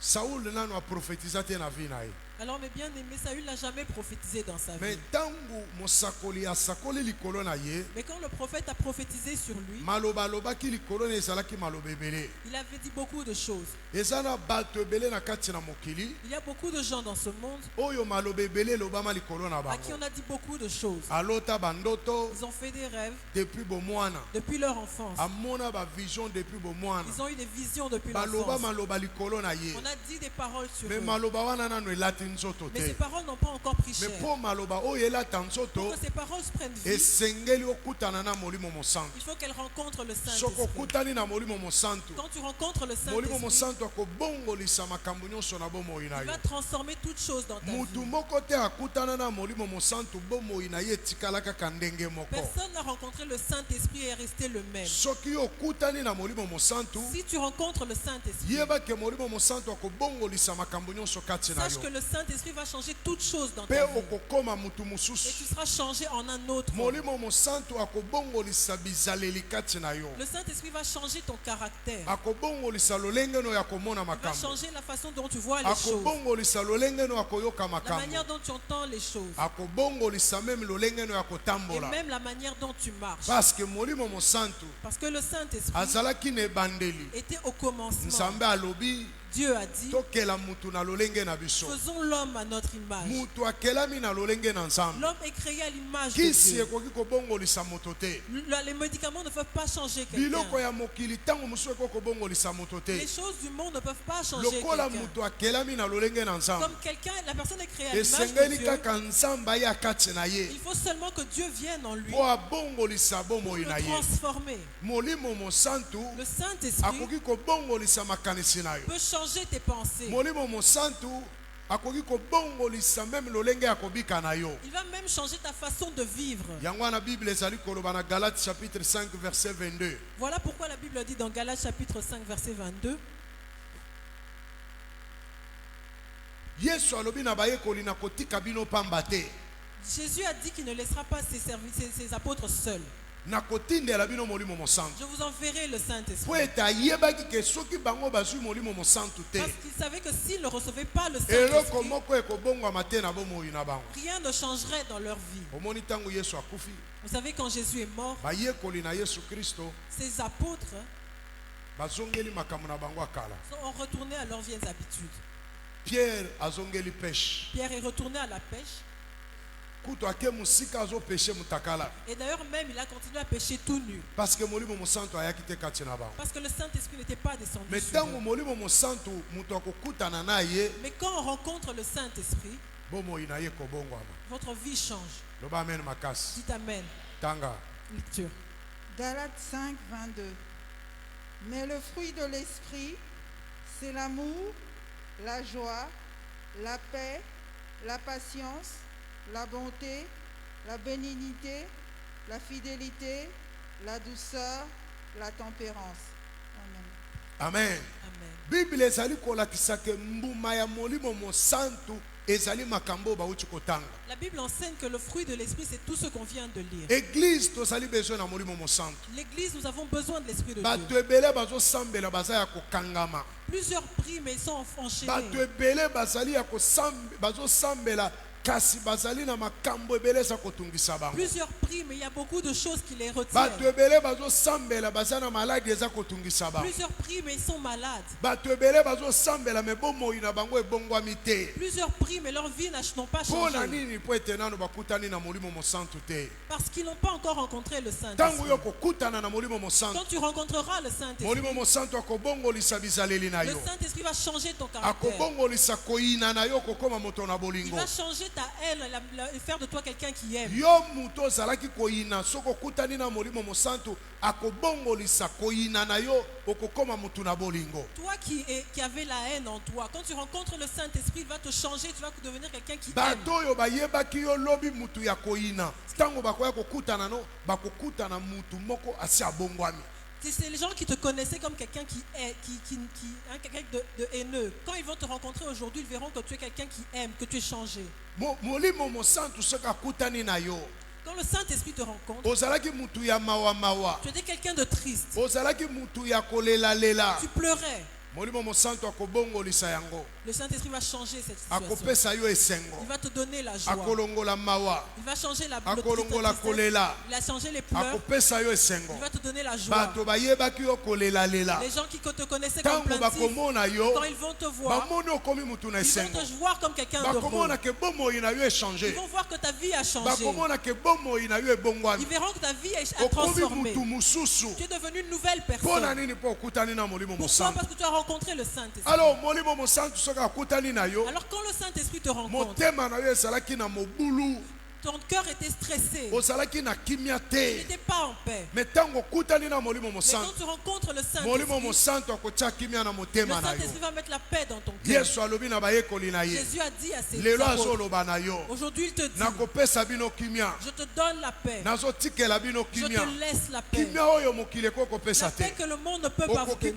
Saul nano aprofetiza te na vie na ye. Alors mes bien-aimés, Saül n'a jamais prophétisé dans sa Mais vie. Mais quand le prophète a prophétisé sur lui, il avait dit beaucoup de choses. Il y a beaucoup de gens dans ce monde à qui on a dit beaucoup de choses. Ils ont fait des rêves depuis leur enfance. Ils ont eu des visions depuis leur enfance. On a dit des paroles sur eux. Mais ces paroles n'ont pas encore pris cher. Pour que ces paroles se prennent vie, il faut qu'elles rencontrent le Saint-Esprit. Quand tu rencontres le Saint-Esprit, il va transformer toutes choses dans ta vie. Personne n'a rencontré le Saint-Esprit et est resté le même. Si tu rencontres le Saint-Esprit, sache que le Saint-Esprit va changer toutes choses dans ta vie. Et tu seras changé en un autre. Le Saint-Esprit va changer ton caractère. Il va changer la façon dont tu vois les choses. La manière dont tu entends les choses. Et même la manière dont tu marches. Parce que le Saint-Esprit était au commencement. Dieu a dit, faisons l'homme à notre image. L'homme est créé à l'image de Dieu. Les médicaments ne peuvent pas changer quelqu'un. Les choses du monde ne peuvent pas changer quelqu'un. Comme quelqu'un, la personne est créée à l'image de Dieu. Il faut seulement que Dieu vienne en lui pour le transformer. Le Saint-Esprit peut changer tes pensées. Il va même changer ta façon de vivre. Voilà pourquoi la Bible dit dans Galates chapitre 5 verset 22. Jésus a dit qu'il ne laissera pas ses apôtres seuls. Je vous enverrai le Saint-Esprit. Parce qu'il savait que s'ils ne recevaient pas le Saint-Esprit, rien ne changerait dans leur vie. Vous savez, quand Jésus est mort, ses apôtres ont retourné à leurs vieilles habitudes. Pierre est retourné à la pêche. Et d'ailleurs même il a continué à pécher tout nu. Parce que le Saint-Esprit n'était pas descendu sur eux. Mais quand on rencontre le Saint-Esprit, votre vie change. Dites Amen. Lecture. Galates 5, 22. Mais le fruit de l'Esprit, c'est l'amour, la joie, la paix, la patience, la bonté, la bénignité, la fidélité, la douceur, la tempérance. Amen. Amen. Bible ezali kolakisa ke mbuma ya molimo mosantu ezali makambo bauti kotanga. La Bible enseigne que le fruit de l'esprit c'est tout ce qu'on vient de lire. Église tozali besoin na molimo mosantu. L'église nous avons besoin de l'esprit de Dieu. Bato ebele bazo sambela bazaya kokangama. Plusieurs prix mais ils sont enchaînés. Bato ebele bazali ya bazo sambela. Plusieurs prix, mais il y a beaucoup de choses qui les retiennent. Plusieurs prix, mais ils sont malades. Plusieurs prix, mais leur vie n'ont pas changé. Parce qu'ils n'ont pas encore rencontré le Saint-Esprit. Quand tu rencontreras le Saint-Esprit, le Saint-Esprit va changer ton caractère. Il va changer ta haine et faire de toi quelqu'un qui aime. Toi qui avais la haine en toi, quand tu rencontres le Saint-Esprit, il va te changer, tu vas devenir quelqu'un qui aime. C'est les gens qui te connaissaient comme quelqu'un quelqu'un de haineux. Quand ils vont te rencontrer aujourd'hui, ils verront que tu es quelqu'un qui aime, que tu es changé. Quand le Saint-Esprit te rencontre, tu étais quelqu'un de triste. Tu pleurais. Le Saint-Esprit va changer cette situation. Il va te donner la joie. Il va changer la tristesse. Il a changé les pleurs. Il va te donner la joie. Les gens qui te connaissaient comme plaintif, quand ils vont te voir, ils vont te voir comme quelqu'un de beau. Ils vont voir que ta vie a changé. Ils verront que ta vie a transformé. Tu es devenu une nouvelle personne. Pourquoi? Parce que tu as rencontré le Saint-Esprit. Alors quand le Saint-Esprit te rencontre, ton cœur était stressé. Tu n'étais pas en paix. Mais quand tu rencontres le Saint-Esprit, le Saint-Esprit va mettre la paix dans ton cœur. Jésus a dit à ses apôtres, aujourd'hui il te dit, je te donne la paix. Je te laisse la paix. La paix que le monde ne peut pas vous donner.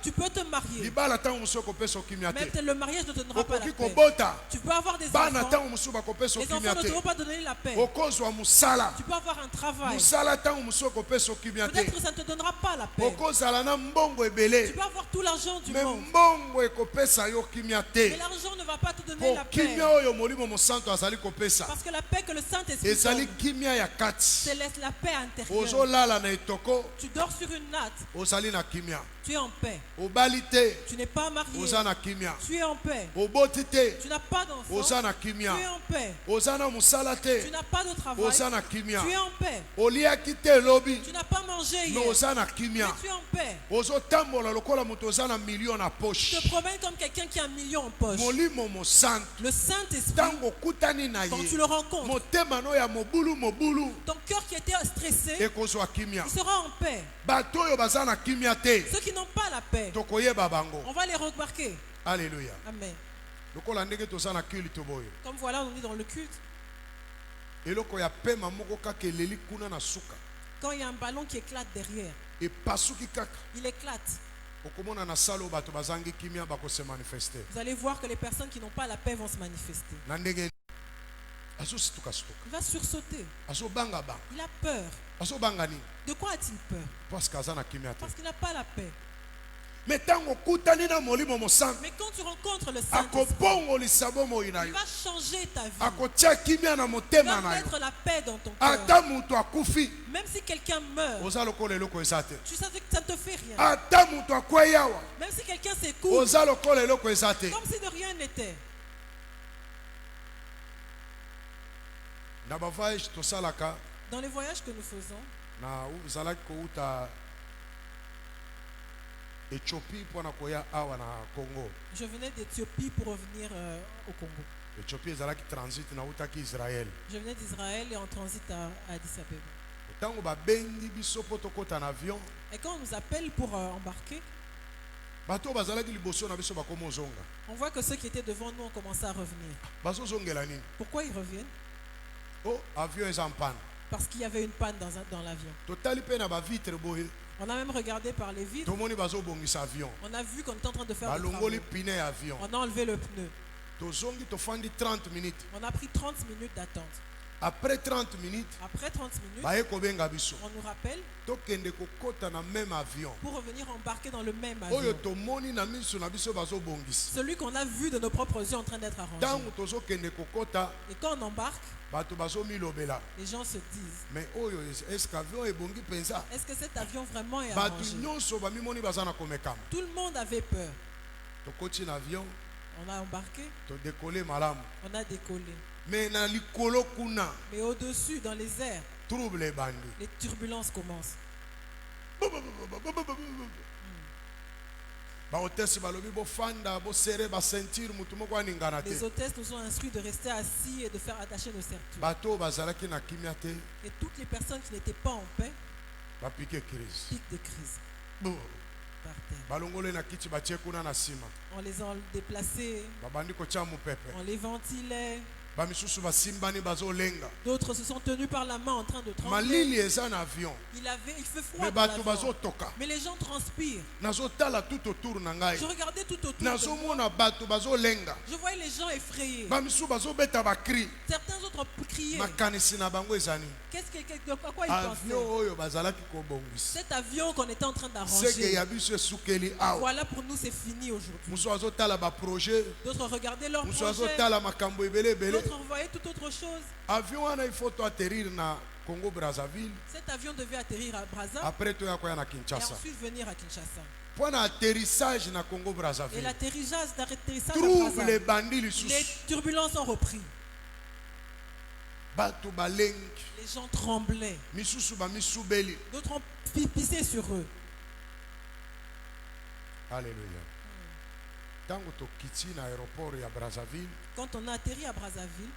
Tu peux te marier, mais le mariage ne te donnera pas la paix. Tu peux avoir des enfants, les enfants ne te vont pas donner la paix. Tu peux avoir un travail, peut-être que ça ne te donnera pas la paix. Tu peux avoir tout l'argent du monde, mais l'argent ne va pas te donner la paix. Parce que la paix que le Saint-Esprit donne, c'est la paix intérieure. Tu dors sur une natte, tu es en paix. Tu n'es pas marié, tu es en paix. Tu n'as pas d'enfant, tu es en paix. Tu n'as pas de travail, tu es en paix. Tu n'as pas mangé hier, mais tu es en paix. Tu te promènes comme quelqu'un qui a 1 million en poche. Le Saint-Esprit, quand tu le rencontres, ton cœur qui était stressé, il sera en paix. Ceux qui n'ont pas la paix, on va les remarquer. Alléluia. Amen. Comme voilà, on est dans le culte. Quand il y a un ballon qui éclate derrière, il éclate. Vous allez voir que les personnes qui n'ont pas la paix vont se manifester. Il va sursauter. Il a peur. De quoi a-t-il peur? Parce qu'il n'a pas la paix. Mais quand tu rencontres le Saint-Esprit, il va changer ta vie. Il va mettre la paix dans ton cœur. Même si quelqu'un meurt, tu sais que ça ne te fait rien. Même si quelqu'un s'écoute, comme si de rien n'était. Dans les voyages que nous faisons, je venais d'Éthiopie pour revenir au Congo. Je venais d'Israël et en transit à Addis Abeba. Et quand on nous appelle pour embarquer, on voit que ceux qui étaient devant nous ont commencé à revenir. Pourquoi ils reviennent? Parce qu'il y avait une panne dans l'avion. On a même regardé par les vitres. On a vu qu'on était en train de faire des travaux. On a enlevé le pneu. On a pris 30 minutes d'attente. Après 30 minutes, on nous rappelle pour revenir embarquer dans le même avion. Celui qu'on a vu de nos propres yeux en train d'être arrangé. Et quand on embarque, les gens se disent, mais est-ce que cet avion vraiment est arrangé? Tout le monde avait peur. On a embarqué, on a décollé. Mais au-dessus, dans les airs, les turbulences commencent. Les hôtesses nous ont instruits de rester assis et de faire attacher nos ceintures. Et toutes les personnes qui n'étaient pas en paix piquent de crise. Par terre. On les a déplacés, on les ventilait. D'autres se sont tenus par la main en train de trembler. Il fait froid dans l'avion. Mais les gens transpirent. Je regardais tout autour de moi. Je voyais les gens effrayés. Certains autres criaient. Qu'est-ce que, à quoi ils pensaient? Cet avion qu'on était en train d'arranger. Voilà, pour nous c'est fini aujourd'hui. D'autres regardaient leur projet. D'autres voyaient tout autre chose. Cet avion devait atterrir à Brazzaville et ensuite venir à Kinshasa. Et l'atterrissage à Brazzaville, les turbulences ont repris. Les gens tremblaient. D'autres ont pissé sur eux. Alléluia. Quand on a atterri à Brazzaville,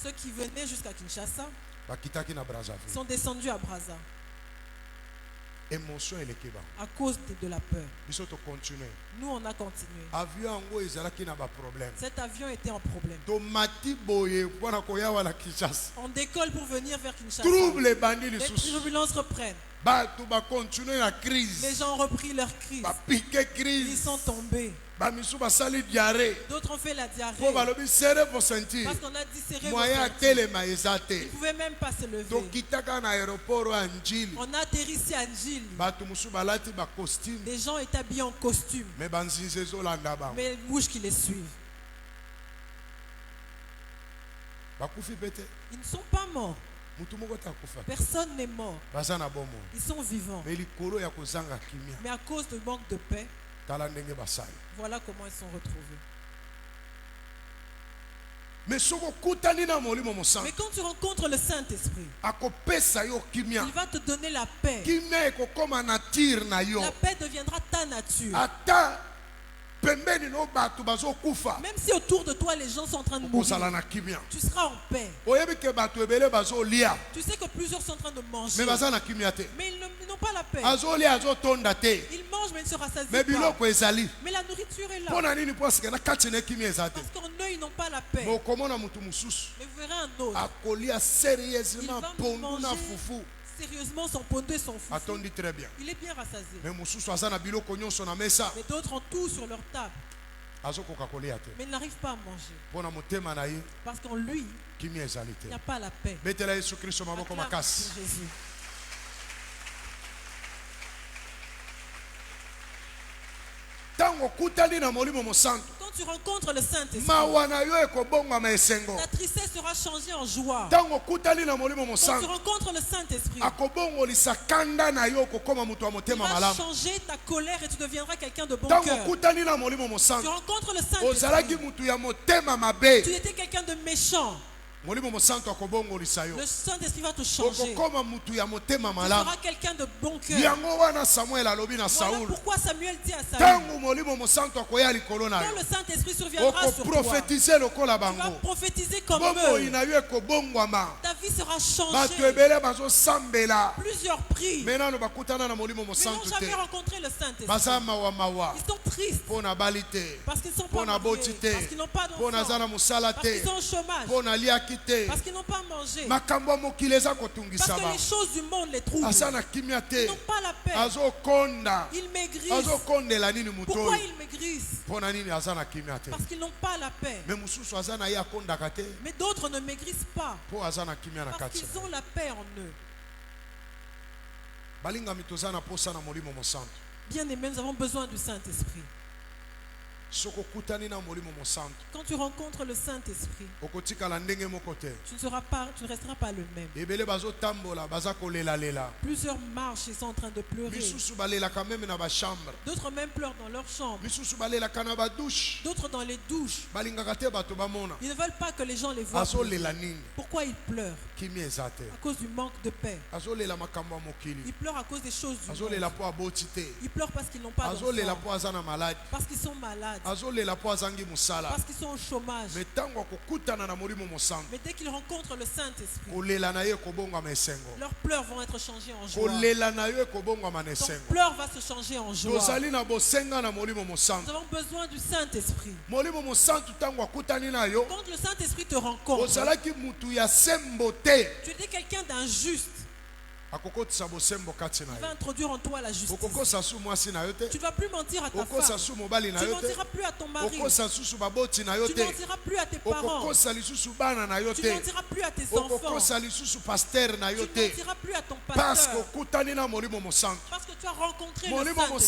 ceux qui venaient jusqu'à Kinshasa sont descendus à Brazzaville à cause de la peur. Nous, on a continué. Cet avion était en problème. On décolle pour venir vers Kinshasa. Les turbulences reprennent. Les gens ont repris leur crise. Ils sont tombés. D'autres ont fait la diarrhée. Parce qu'on a dit serrer vos ceintures. Ils ne pouvaient même pas se lever. On a atterri ici à Njili. Les gens étaient habillés en costume. Mais les mouches qui les suivent. Ils ne sont pas morts. Personne n'est mort. Ils sont vivants. Mais à cause du manque de paix, voilà comment ils sont retrouvés. Mais quand tu rencontres le Saint-Esprit, il va te donner la paix. La paix deviendra ta nature. Même si autour de toi les gens sont en train de mourir, tu seras en paix. Tu sais que plusieurs sont en train de manger, mais ils n'ont pas la paix. Ils mangent mais ils ne se rassasient pas. Mais la nourriture est là. Parce qu'en eux ils n'ont pas la paix. Mais vous verrez un autre, il va manger sérieusement son pondo et son foufou. Il est bien rassasié. Mais d'autres ont tout sur leur table. Mais ils n'arrivent pas à manger. Parce qu'en lui, il n'y a pas la paix. Jésus. Quand tu rencontres le Saint-Esprit, ta tristesse sera changée en joie. Quand tu rencontres le Saint-Esprit, il va changer ta colère et tu deviendras quelqu'un de bon cœur. Tu rencontres le Saint-Esprit, tu étais quelqu'un de méchant. Le Saint-Esprit va te changer. Tu seras quelqu'un de bon cœur. Voilà pourquoi Samuel dit à Saül, quand le Saint-Esprit surviendra sur toi, tu vas prophétiser comme eux. Ta vie sera changée. Plusieurs prient, mais n'ont jamais rencontré le Saint-Esprit. Ils sont tristes parce qu'ils ne sont pas mariés, parce qu'ils n'ont pas d'enfants, parce qu'ils sont au chômage, parce qu'ils n'ont pas mangé, parce que les choses du monde les troublent. Ils n'ont pas la paix. Ils maigrissent. Pourquoi ils maigrissent? Parce qu'ils n'ont pas la paix. Mais d'autres ne maigrissent pas parce qu'ils ont la paix en eux. Bien aimés, nous avons besoin du Saint-Esprit. Quand tu rencontres le Saint-Esprit, tu ne resteras pas le même. Plusieurs marchent, ils sont en train de pleurer. D'autres même pleurent dans leur chambre. D'autres dans les douches. Ils ne veulent pas que les gens les voient. Pourquoi ils pleurent? À cause du manque de paix. Ils pleurent à cause des choses du monde. Ils pleurent parce qu'ils n'ont pas d'enfants, parce qu'ils sont malades. malades. Parce qu'ils sont au chômage. Mais dès qu'ils rencontrent le Saint-Esprit, leurs pleurs vont être changées en joie. Ton pleur va se changer en joie. Nous avons besoin du Saint-Esprit. Quand le Saint-Esprit te rencontre, tu étais quelqu'un d'injuste. Il va introduire en toi la justice. Tu ne vas plus mentir à ta femme. Tu ne mentiras plus à ton mari. Tu ne mentiras plus à tes parents. Tu ne mentiras plus à tes enfants. Tu ne mentiras plus à ton pasteur. Parce que tu as rencontré le Saint-Esprit.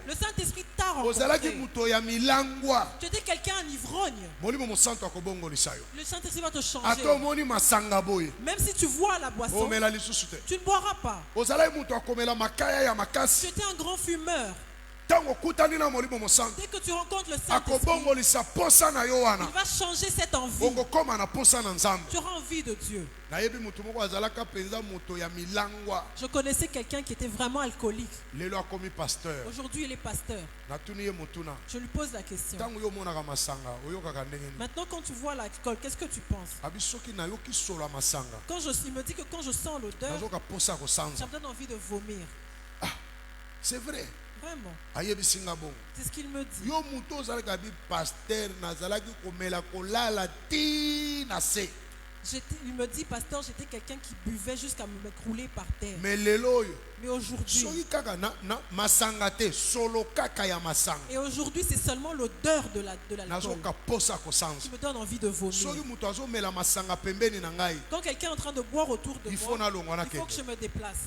Le Saint-Esprit t'a rencontré. Tu étais quelqu'un en ivrogne. Le Saint-Esprit va te changer. Même si tu vois la boisson, tu ne boiras pas. Tu étais un grand fumeur. Dès que tu rencontres le Saint-Esprit, il va changer cette envie. Tu auras envie de Dieu. Je connaissais quelqu'un qui était vraiment alcoolique. Aujourd'hui, il est pasteur. Je lui pose la question. Maintenant, quand tu vois l'alcool, qu'est-ce que tu penses? Il me dit que quand je sens l'odeur, ça me donne envie de vomir. C'est vrai. Vraiment. C'est ce qu'il me dit. Il me dit, pasteur, j'étais quelqu'un qui buvait jusqu'à me crouler par terre. Mais aujourd'hui, et aujourd'hui, c'est seulement l'odeur de l'alcool qui me donne envie de vomir. Quand quelqu'un est en train de boire autour de moi, il faut que je me déplace.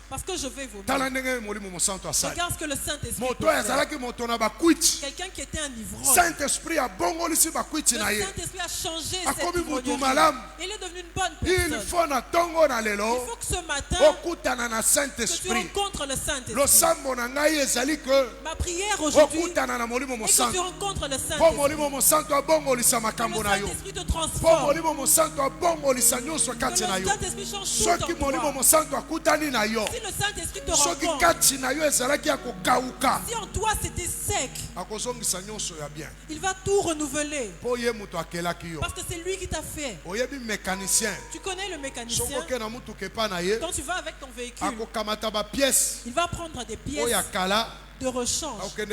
Parce que je vais vomir. Regarde ce que le Saint-Esprit peut faire. Quelqu'un qui était un ivrogne. Le Saint-Esprit a changé cette ivrognerie. Il est devenu une bonne personne. Il faut que ce matin, que tu rencontres le Saint-Esprit. Ma prière aujourd'hui est que tu rencontres le Saint-Esprit. Le Saint-Esprit te transforme. Que le Saint-Esprit change tout en toi. Si le Saint-Esprit te rencontre, si en toi c'était sec, il va tout renouveler. Parce que c'est lui qui t'a fait. Tu connais le mécanicien. Quand tu vas avec ton véhicule, il va prendre des pièces de rechange. Il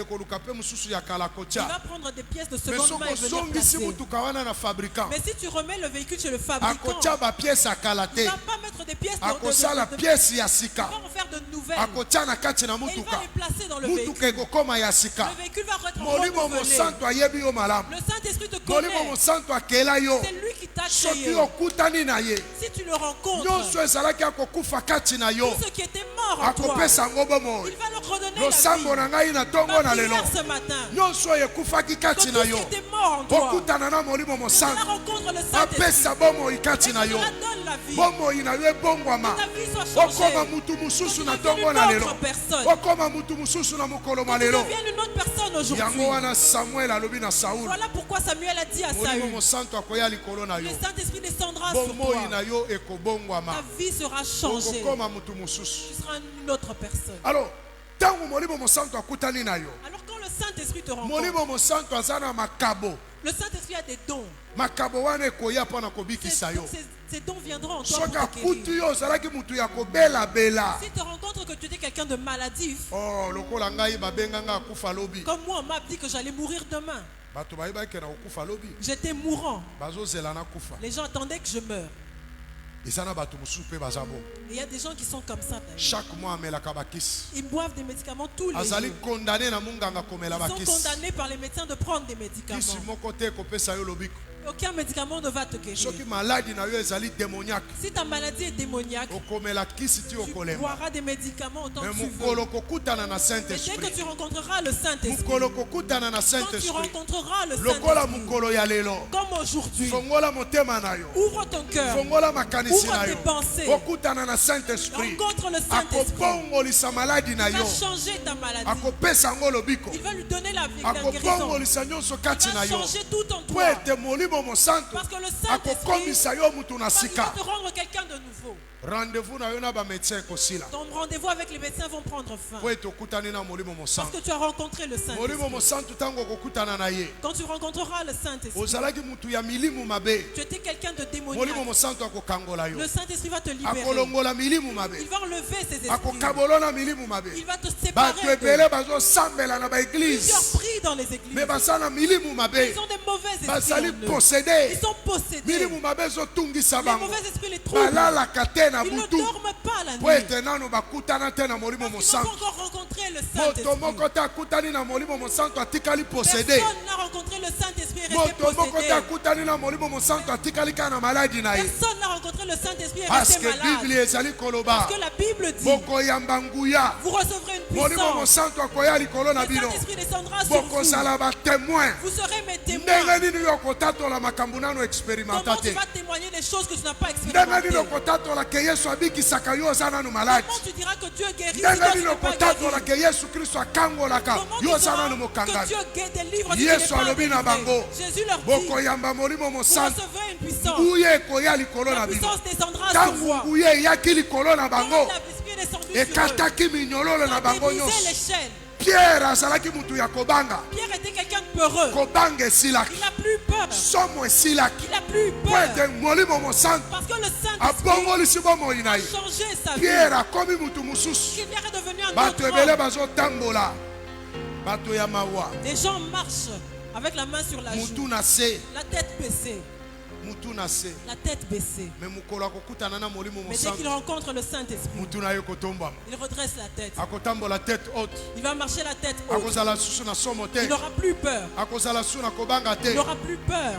va prendre des pièces de seconde main et venir placer. Mais si tu remets le véhicule chez le fabricant, il ne va pas mettre des pièces de il va en faire de nouvelles. Et il va les placer dans le véhicule. Le véhicule va être renouvelé. Le Saint-Esprit te connaît. C'est lui qui t'a créé. Si tu le rencontres, tout ce qui était mort en toi, il va leur redonner la vie. Ma prière ce matin, quand tout ce qui était mort en toi, que tu la rencontres le Saint-Esprit, et tu la donnes la vie, que ta vie soit changée, que tu deviennes une autre personne, que tu deviennes une autre personne aujourd'hui. Voilà pourquoi Samuel a dit à Saül, le Saint-Esprit descendra sur toi, ta vie sera changée, tu seras une autre personne. Alors quand le Saint-Esprit te rencontre, le Saint-Esprit a des dons. Ces dons viendront en toi pour te guérir. Si tu rencontres que tu étais quelqu'un de maladif, comme moi on m'a dit que j'allais mourir demain, j'étais mourant, les gens attendaient que je meure. Il y a des gens qui sont comme ça. Chaque mois, ils boivent des médicaments tous les jours. Ils sont condamnés par les médecins de prendre des médicaments. Aucun médicament ne va te guérir. Si ta maladie est démoniaque, tu boiras des médicaments autant que tu veux. Mais dès que tu rencontreras le Saint-Esprit, quand tu rencontreras le Saint-Esprit, comme aujourd'hui, ouvre ton cœur, ouvre tes pensées, rencontre le Saint-Esprit. Il va changer ta maladie. Il va lui donner la guérison. Il va changer tout en toi. Parce que le Saint-Esprit va te rendre quelqu'un de nouveau. rendez-vous na yo na ba médecin kosila. Ton rendez-vous avec les médecins vont prendre fin. Po etokutani na molimo mosantu. Parce que tu as rencontré le Saint-Esprit. Molimo mosantu tango kokutana na ye. Quand tu rencontreras le Saint-Esprit. Ozalaki mutu ya milimu mabe. Tu étais quelqu'un de démoniaque. Molimo mosantu akokangola yo. Le Saint-Esprit va te libérer. Akolongola milimu mabe. Il va enlever ses esprits. Akokabolona milimu mabe. Il va te séparer. Bato ebele bazo sambela na ba église. Plusieurs prient dans les églises. Mais basana milimu mabe. Ils ont des mauvais esprits. Basali possédés. Ils sont possédés. Milimu mabe zo tungisa bango. Les mauvais esprits les trouvent. Balala katena butu. Ils ne dorment pas la nuit. Po etenano bakutana tena molimo mosantu. Ils n'ont pas encore rencontré le Saint-Esprit. Moto moko ta kutani na molimo mosantu atikali possédé. Personne n'a rencontré le Saint-Esprit et resté possédé. Moto moko ta kutani na molimo mosantu atikali kana maladi na ye. Personne n'a rencontré le Saint-Esprit et resté malade. Parce que Bible ezali koloba. Parce que la Bible dit. Boko yamba nguya. Vous recevrez une puissance. Molimo mosantu akoya likolo na bino. Le Saint-Esprit descendra sur vous. Boko sala ba témoin. Vous serez mes témoins. Ndenge nini yo kotatola makambo nano expérimentate. Comment tu vas témoigner des choses que tu n'as pas expérimentées? Ndenge nini yo kotatola ke Yesu abikisaka yo oza nanu maladi. Comment tu diras que Dieu guérit? Ndenge nini yo kotatola ke Yesu Kristo akangolaka yo oza nanu mokangami. Yesu alobi na bango. Jésus leur dit. Boko yamba molimo mosantu. Vous recevrez une puissance. Nguye ekoya likolo na bino. La puissance descendra sur vous. Tangu nguye eyaki likolo na bango. Et ekataki minyololo na bango nyonso. Pierre azalaki mutu ya kobanga. Pierre était quelqu'un de peureux. Kobanga esilaki. Il n'a plus peur. Somo esilaki. Il n'a plus peur. Kwete molimo mosantu. Parce que le Saint-Esprit abongolisi bomoi na ye. a changé sa vie. Pierre akomi mutu mususu. Pierre est devenu un bato autre ebele homme. bazotambola. Bato ya mawa. Des gens marchent avec la main sur la joue. Mutu na se. La tête baissée. La tête baissée. Mais dès qu'il rencontre le Saint-Esprit, il redresse la tête. Il va marcher la tête haute. Il n'aura plus peur. Il n'aura plus peur.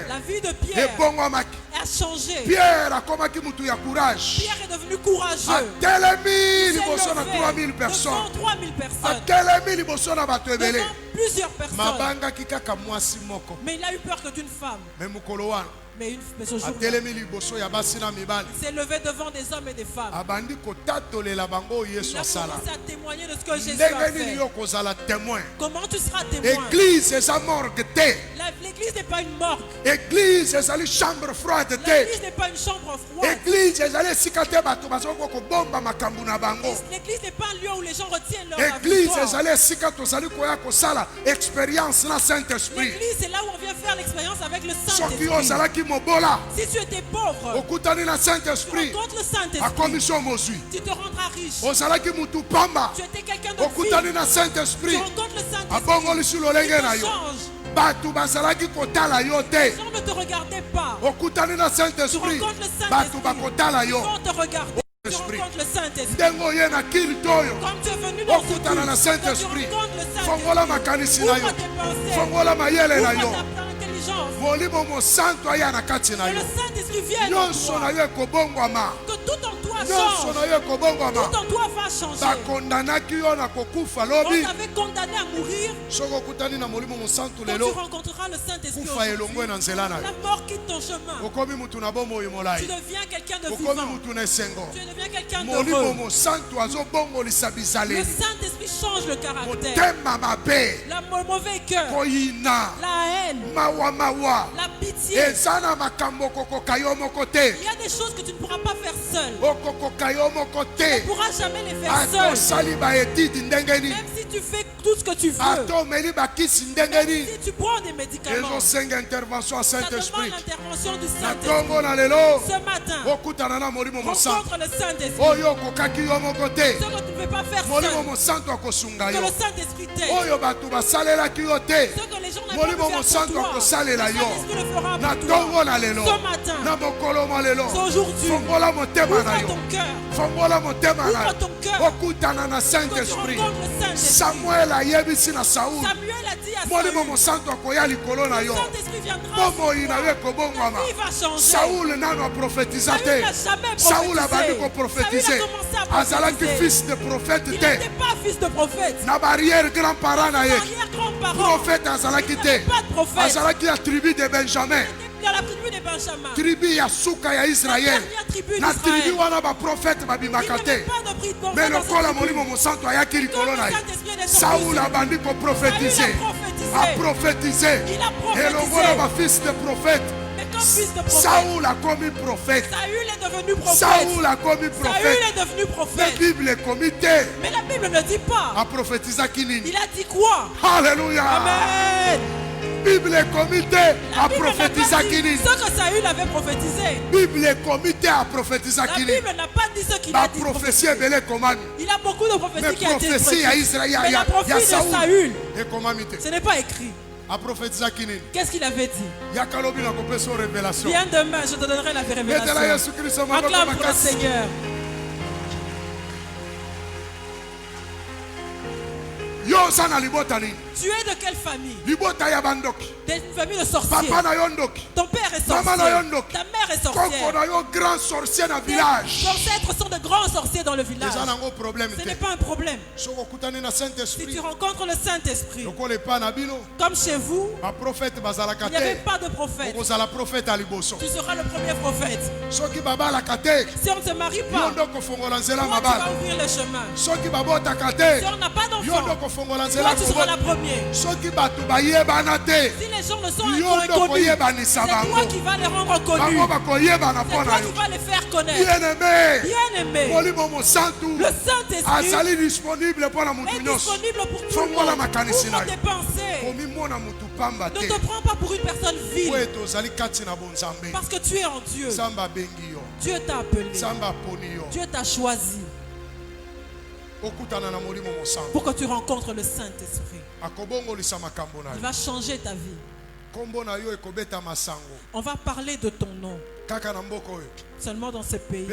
La vie de Pierre a changé. Pierre est devenu courageux. Il s'est levé devant 3000 personnes. Devant plusieurs personnes. Mais il a eu peur que d'une femme. Mais ce jour, il s'est levé devant des hommes et des femmes. Il a commencé à témoigner de ce que Jésus a fait. Comment tu seras témoin? L'église n'est pas une morgue. L'église n'est pas une chambre froide. L'église n'est pas une chambre froide. L'église n'est pas un lieu où les gens retiennent leur L'église c'est là où on vient faire l'expérience avec le Saint-Esprit. Si tu étais pauvre, tu rencontres le Saint-Esprit, tu te rendras riche. Tu étais quelqu'un de vie, tu rencontres le Saint-Esprit, il te change. Les gens ne te regardaient pas. Tu rencontres le Saint-Esprit, ils vont te regarder. Tu rencontres le Saint-Esprit. Comme tu es venu dans ce culte, tu rencontres le Saint-Esprit. Ouvre tes pensées, ouvre ta intelligence. Que le Saint-Esprit vienne en toi. Que tout en toi change. Tout en toi va changer. On t'avait condamné à mourir. Quand tu rencontreras le Saint-Esprit, la mort quitte ton chemin. Tu deviens quelqu'un de vivant. Tu deviens quelqu'un d'heureux. Le Saint-Esprit change le caractère. Le mauvais cœur. La haine. La pitié. Il y a des choses que tu ne pourras pas faire seul. Tu ne pourras jamais les faire seul. Même si tu fais tout ce que tu veux. Même si tu prends des médicaments. Ça demande l'intervention du Saint-Esprit. Ce matin, rencontre le Saint-Esprit. Ce que tu ne peux pas faire seul. Que le Saint-Esprit t'aide. Ce que les gens n'ont pas pu faire pour toi. Le le fera pour toi. Ce matin, c'est aujourd'hui. Ouvre ton cœur. Ouvre ton cœur. Saint-Esprit. Samuel a dit à Saoul, le Saint-Esprit viendra. Saoul n'a prophétisé. Saoul a prophétisé. Azalaki fils de prophète. Il n'était pas fils de prophète. Na barrière grand-parent. Prophète Azalaki te. Azalaki la tribu de Benjamin. Dans la tribu de Benjamin. Tribu ya suka ya Israël. Na tribu wana ba prophète babimakate. Mais le kola molimo mosanto ayaki likolo na ye. Saoul a bandi ko prophétiser. A prophétiser. Et le voilà ba fils de prophète. fils de prophète. Saoul a commis prophète. Saül est devenu prophète. Saoul a commis prophète. Saül est devenu prophète. La Bible est commis. Mais la Bible ne dit pas. Il a dit quoi? Alléluia. Amen. Bible est comité à prophétiser Kini. Ce que Saül avait prophétisé. Bible est comité à prophétiser Kini. La Bible n'a pas dit ce qu'il a dit. Prophétie est belle comme il a beaucoup de prophéties qui ont été écrites. Mais la prophétie de Saül, ce n'est pas écrit. Qu'est-ce qu'il avait dit? Viens demain, je te donnerai la révélation. Acclame pour le Seigneur. Tu es de quelle famille? D'une famille de sorciers. Ton père est sorcier. Ta mère est sorcière. Tes ancêtres sont de grands sorciers dans le village. Ce n'est pas un problème. Si tu rencontres le Saint-Esprit, comme chez vous, il n'y avait pas de prophète. Tu seras le premier prophète. Si on ne se marie pas, toi tu vas ouvrir le chemin. Si on n'a pas d'enfant, toi tu seras la première. Si les gens ne sont pas connus, c'est toi qui vas les rendre connus. C'est toi qui vas les faire connaître. Bien-aimé, le Saint-Esprit est disponible pour tout le monde, pour tes pensées. Ne te prends pas pour une personne vile, parce que tu es en Dieu. Dieu t'a appelé, Dieu t'a choisi pour que tu rencontres le Saint-Esprit. Il va changer ta vie. On va parler de ton nom seulement dans ce pays.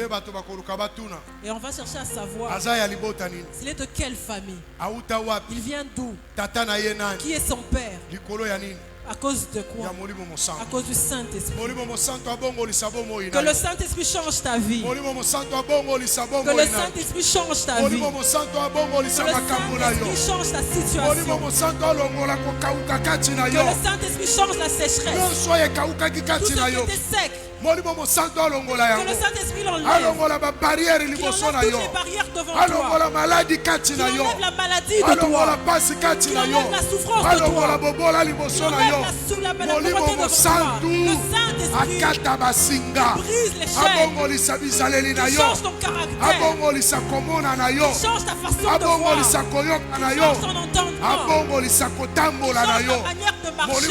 Et on va chercher à savoir s'il est de quelle famille, il vient d'où, qui est son père. À cause de quoi? À cause du Saint-Esprit. Que le Saint-Esprit change ta vie. Que le Saint-Esprit change ta vie. Que le Saint-Esprit change ta situation. Que le Saint-Esprit change la sécheresse. Tout ce qui était sec. Que le Saint-Esprit l'enlève. Qu'il enlève toutes les barrières devant toi. Qu'il enlève la maladie de toi. Qu'il enlève la souffrance de toi. Qu'il enlève la pauvreté de toi. Le Saint-Esprit brise les chaînes. Il change ton caractère. Il change ta façon de voir. Il change ton entendement. Il change ta manière de marcher.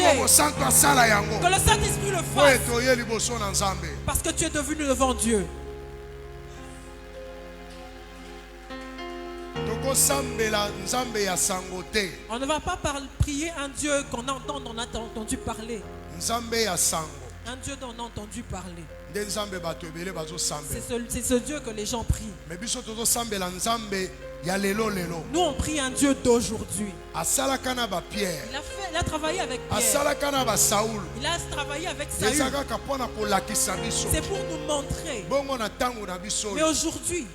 Que le Saint-Esprit le fasse. Parce que tu es devenu devant Dieu. On ne va pas prier un Dieu qu'on entend, on a entendu parler. Un Dieu dont on a entendu parler. C'est ce Dieu que les gens prient. Nous on prie un Dieu d'aujourd'hui. Il a travaillé avec Pierre. Il a travaillé avec Saül. C'est pour nous montrer. Mais aujourd'hui,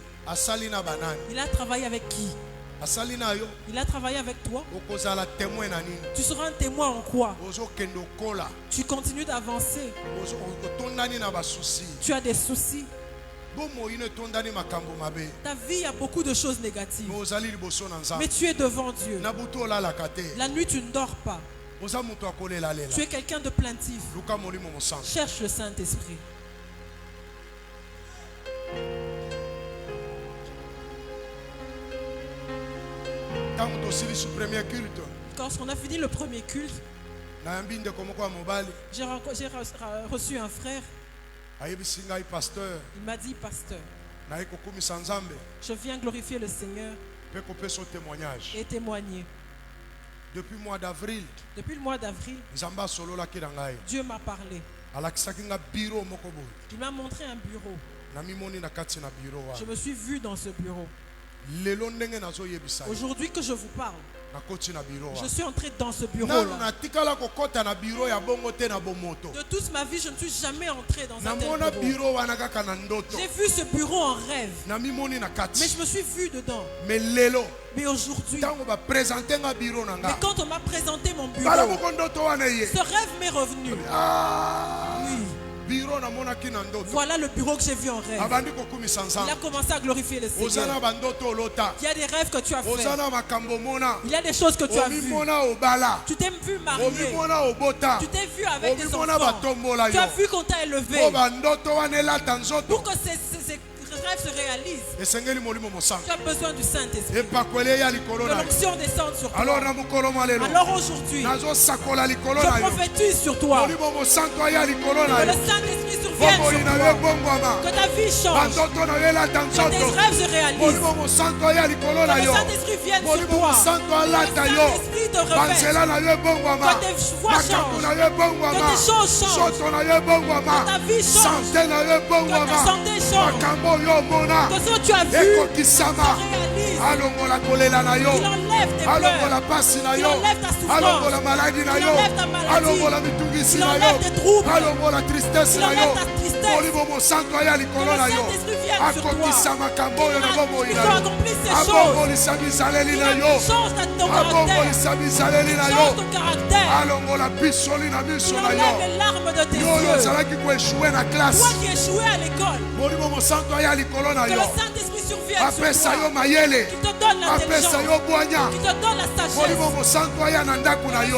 il a travaillé avec qui? Il a travaillé avec toi. Tu seras un témoin en quoi? Tu continues d'avancer. Tu as des soucis. Ta vie a beaucoup de choses négatives. Mais tu es devant Dieu. La nuit tu ne dors pas. Tu es quelqu'un de plaintif. Cherche le Saint-Esprit. Lorsqu'on a fini le premier culte, j'ai reçu un frère. Il m'a dit, pasteur, je viens glorifier le Seigneur et témoigner. Depuis le mois d'avril, Dieu m'a parlé. Il m'a montré un bureau. Je me suis vu dans ce bureau. Aujourd'hui que je vous parle, je suis entré dans ce bureau-là. De toute ma vie, je ne suis jamais entré dans un tel bureau. J'ai vu ce bureau en rêve, mais je me suis vu dedans. Mais aujourd'hui, mais quand on m'a présenté mon bureau, ce rêve m'est revenu. Oui. Voilà le bureau que j'ai vu en rêve. Il a commencé à glorifier le Seigneur. Il y a des rêves que tu as fait. Il y a des choses que tu as vues. Tu t'es vu marié. Tu t'es vu avec des enfants. Tu as vu qu'on t'a élevé. Pour que ces rêves se réalisent, tu as besoin du Saint-Esprit. Que l'onction descende sur toi. Alors aujourd'hui, je prophétise sur toi. Que le Saint-Esprit survienne sur toi. Que ta vie change. Que tes rêves se réalisent. Que le Saint-Esprit vienne sur toi. Que le Saint-Esprit te revête. Que tes voix changent. Que tes choses changent. Que ta vie change. Que ta santé change. Que ce que tu as vu se réalise. Qu'il enlève tes pleurs. Qu'il enlève ta souffrance. Qu'il enlève ta maladie. Qu'il enlève tes troubles. Qu'il enlève ta tristesse. Que le Saint-Esprit vienne sur toi. Qu'il accomplisse ces choses. Change ton caractère. Change ton caractère. Qu'il enlève les larmes de tes yeux. Toi qui échouais à l'école. Que le Saint-Esprit survienne sur toi. Qui te donne l'intelligence. Qui te donne la sagesse. Que le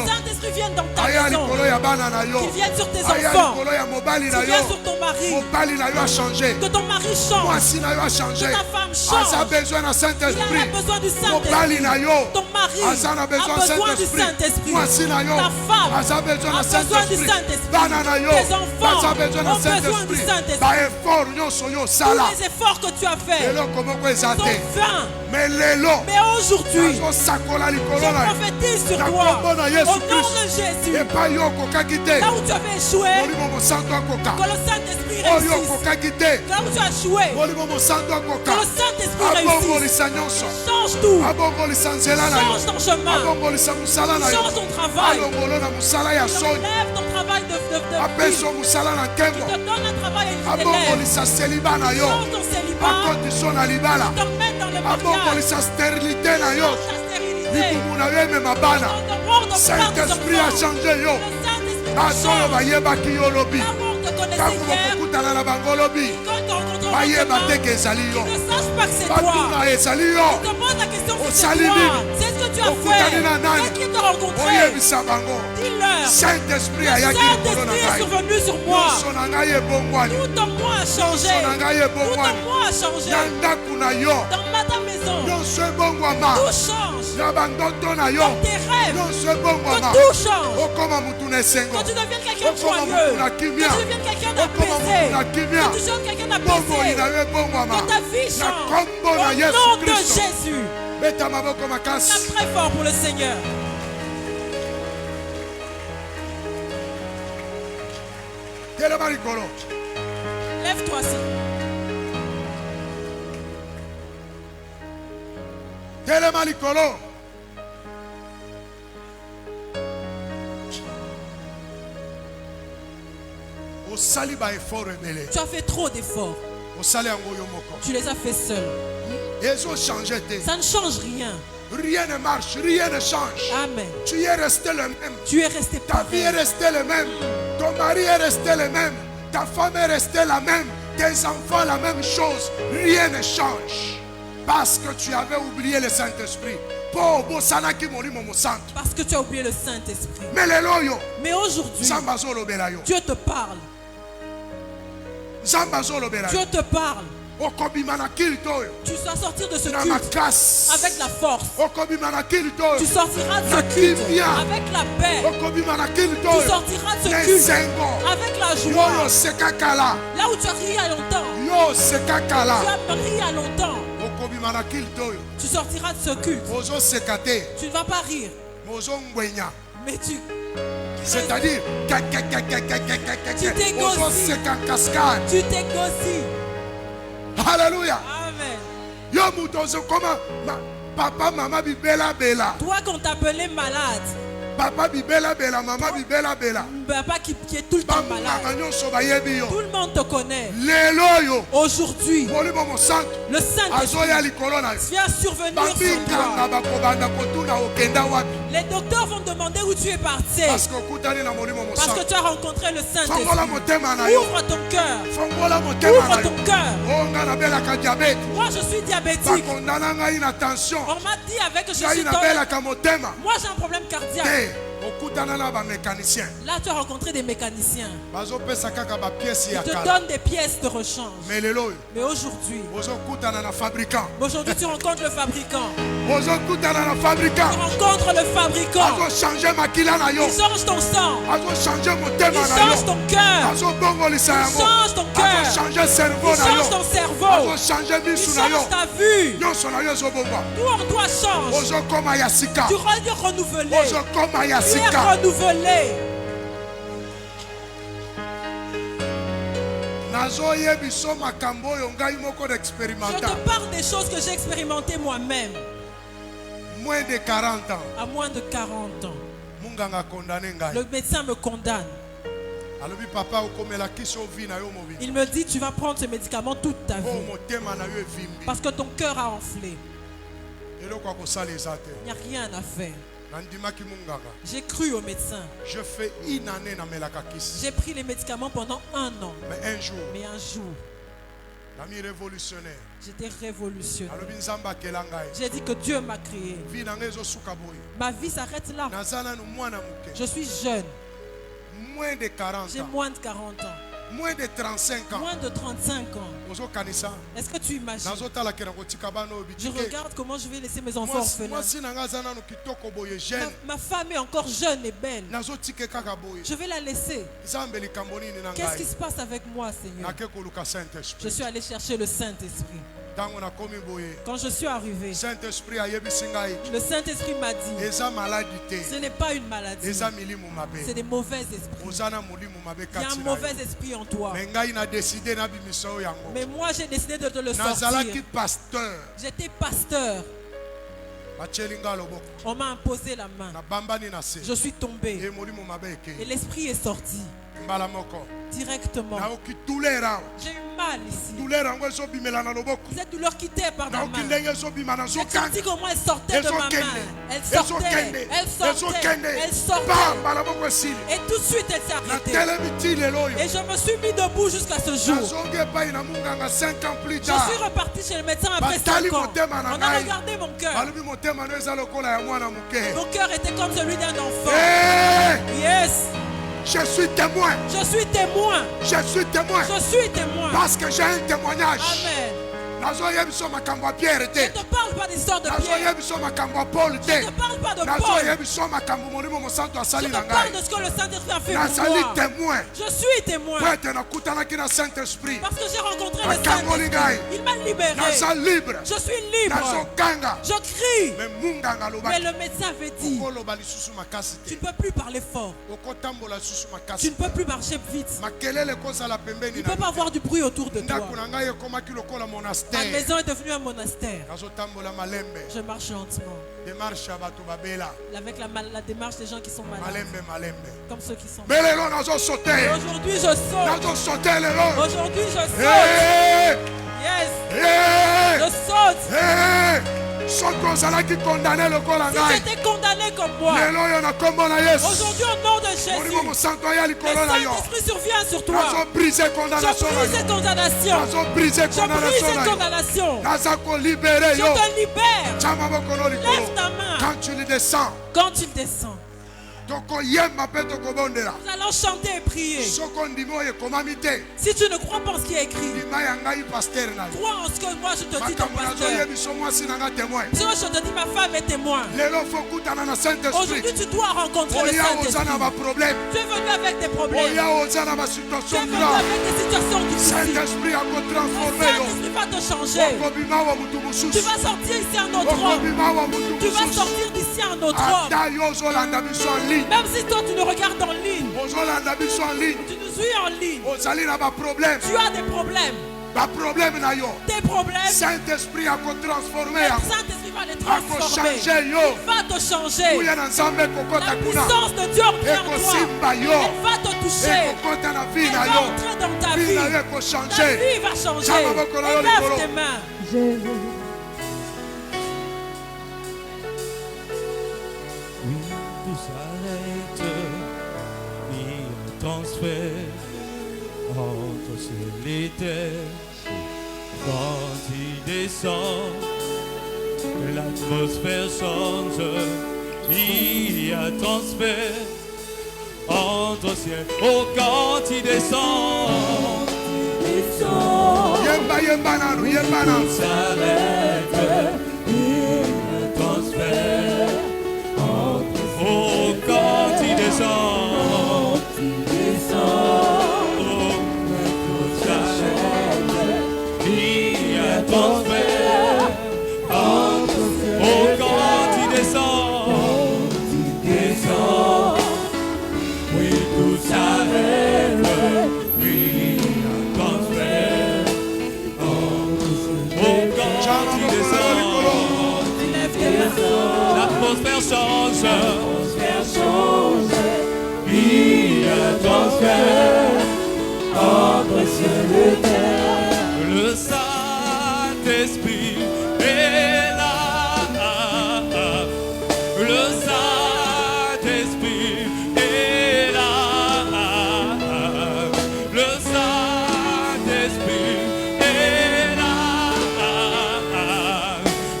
Saint-Esprit vienne dans ta maison. Qu'il vienne sur tes enfants. Qu'il vienne sur ton mari. Que ton mari change. Que ta femme change. Il a besoin du Saint-Esprit. Ton mari a besoin du Saint-Esprit. Ta femme a besoin du Saint-Esprit. Tes enfants ont besoin du Saint-Esprit. Tous les efforts que tu as faits sont vains. Mais aujourd'hui, je prophétise sur toi. Au nom de Jésus. Là où tu avais échoué, que le Saint-Esprit réussisse. Là où tu as échoué, que le Saint-Esprit réussisse. Change tout. Change ton chemin. Change ton travail. Enlève ton travail de vie. Tu te donnes un travail à une change ton célibat. Tu te remets dans le mariage. Saint-Esprit a changé yo. Azo bayebaki yo lobi. Kakukutana na bangolobi. Bayeba teke ezali yo. Batuna ezali yo. Osali nini? Okutani na nani? Oyebisa bango. Saint-Esprit ayaki likolo na ngai. Nyonso na ngai ebongwani. Tout en moi a changé. Nyonso na ngai ebongwani. Tout en moi a changé. Na ndaku na yo. Dans ta maison. Nyonso ebongwama. Tout change. Na bandoto na yo. Dans tes rêves. Nyonso ebongwama. Que tout change. Okoma mutu na esengo. Que tu deviennes quelqu'un de joyeux. Que tu deviennes quelqu'un d'apaisé. Que tu deviennes quelqu'un d'apaisé. Que ta vie change. Au nom de Jésus. Tape très fort pour le Seigneur. Lève-toi aussi. Tu as fait trop d'efforts. Tu les as fait seul. Ça ne change rien. Rien ne marche, rien ne change. Amen. Tu es resté le même. Tu es resté Ta vie est restée le même. Ton mari est resté le même. Ta femme est restée la même. Tes enfants la même chose. Rien ne change. Parce que tu avais oublié le Saint-Esprit. Parce que tu as oublié le Saint-Esprit. Mais aujourd'hui, Dieu te parle. Dieu te parle. Tu dois sortir de ce culte avec la force. Tu sortiras de ce culte avec la paix. Tu sortiras de ce culte avec la joie. Là où tu as ri à longtemps, tu as ri à longtemps. Tu sortiras de ce culte. Tu ne vas pas rire. Mais tu... C'est-à-dire, tu t'égossis. Tu t'égossis. Alléluia. Amen. Papa, maman, bibela bela. Toi qu'on t'appelait malade. Papa bibela bela, maman bibela bela. papa qui est tout le temps malade. Tout le monde te connaît. Aujourd'hui, le Saint-Esprit vient survenir sur toi. Les docteurs vont demander où tu es parti. Parce que tu as rencontré le Saint-Esprit. Ouvre ton cœur. Ouvre ton cœur. Moi je suis diabétique. On m'a dit avec que je suis diabétique. Moi j'ai un problème cardiaque. Là tu as rencontré des mécaniciens. Ils te donnent des pièces de rechange. Mais aujourd'hui tu rencontres le fabricant. Tu rencontres le fabricant. Il change ton sang. Il change ton cœur. Il change ton cœur. Il change ton cerveau. Il change ta vue. Tout en toi change. Tu es renouvelé. Tu es renouvelé. Je te parle des choses que j'ai expérimentées moi-même. Moins de 40 ans. À moins de 40 ans. Le médecin me condamne. Il me dit tu vas prendre ce médicament toute ta vie. Parce que ton cœur a enflé. Il n'y a rien à faire. J'ai cru au médecin. J'ai pris les médicaments pendant 1 an. Mais un jour, j'étais révolutionnaire. J'ai dit que Dieu m'a créé. Ma vie s'arrête là. Je suis jeune. J'ai moins de 40 ans. Moins de 35 ans. Moins de 35 ans. Est-ce que tu imagines? Je regarde comment je vais laisser mes enfants orphelins. Ma femme est encore jeune et belle. Je vais la laisser. Qu'est-ce qui se passe avec moi, Seigneur? Je suis allé chercher le Saint-Esprit. Quand je suis arrivé, le Saint-Esprit m'a dit, ce n'est pas une maladie, c'est des mauvais esprits. Il y a un mauvais esprit en toi. Mais moi j'ai décidé de te le sortir. J'étais pasteur. On m'a imposé la main. Je suis tombé. Et l'esprit est sorti. Directement. J'ai eu mal ici. Cette douleur quittait par ma main. J'ai senti comment elle sortait de ma main. Elle sortait. Elle sortait. Elle sortait. Et tout de suite elle s'est arrêtée. Et je me suis mis debout jusqu'à ce jour. Je suis reparti chez le médecin après 5 ans. On a regardé mon cœur. Mon cœur était comme celui d'un enfant. Yes. Je suis témoin. Je suis témoin. Je suis témoin. Je suis témoin. Parce que j'ai un témoignage. Amen. Je ne te parle pas d'histoire de Pierre. Je ne te parle pas de Paul. Je te parle de ce que le Saint-Esprit a fait pour moi. Je suis témoin. Parce que j'ai rencontré le Saint-Esprit. Il m'a libéré. Je suis libre. Je crie. Mais le médecin avait dit, tu ne peux plus parler fort. Tu ne peux plus marcher vite. Il ne peut pas avoir du bruit autour de toi. Ma maison est devenue un monastère. Je marche lentement. Avec la démarche des gens qui sont malades. Comme ceux qui sont malades. Aujourd'hui je saute. Aujourd'hui je saute. Yes. Je saute. Si j'étais condamné comme moi, aujourd'hui au nom de Jésus, le Saint-Esprit survient sur toi. Je brise cette condamnation. Je brise cette condamnation. Je te libère. Lève ta main. Quand tu descends, nous allons chanter et prier. Si tu ne crois pas en ce qui est écrit, crois en ce que moi je te dis comme pasteur. Si je te dis ma femme est témoin, aujourd'hui tu dois rencontrer le Saint-Esprit. Tu es venu avec des problèmes. Tu es venu avec des situations difficiles. Le Saint-Esprit va te changer. Tu vas sortir ici un autre homme. Tu vas sortir d'ici un autre homme. Même si toi tu nous regardes en ligne, tu nous suis en ligne, tu as des problèmes. tes problèmes, Saint-Esprit a transformé. le Saint-Esprit va les transformer. Il va te changer. La puissance de Dieu vient en toi. Elle va te toucher. Elle va entrer dans ta vie. Ta vie va changer. Lève tes mains. Oui, tout s'arrête. Il y a un transfert entre ciel et terre. Quand il descend, l'atmosphère change. Il y a un transfert entre ciel. Oh, quand il descend, tout s'arrête. Il y a un transfert. Oh, quand il descend, oh, tout s'arrête. Il y a un transfert. Oh, quand il descend, oui, tout s'arrête. Oui, il y a un transfert. Oh, quand il descend, l'atmosphère change. Il y a un transfert entre ciel et terre. Le Saint-Esprit est là. Le Saint-Esprit est là. Le Saint-Esprit est là.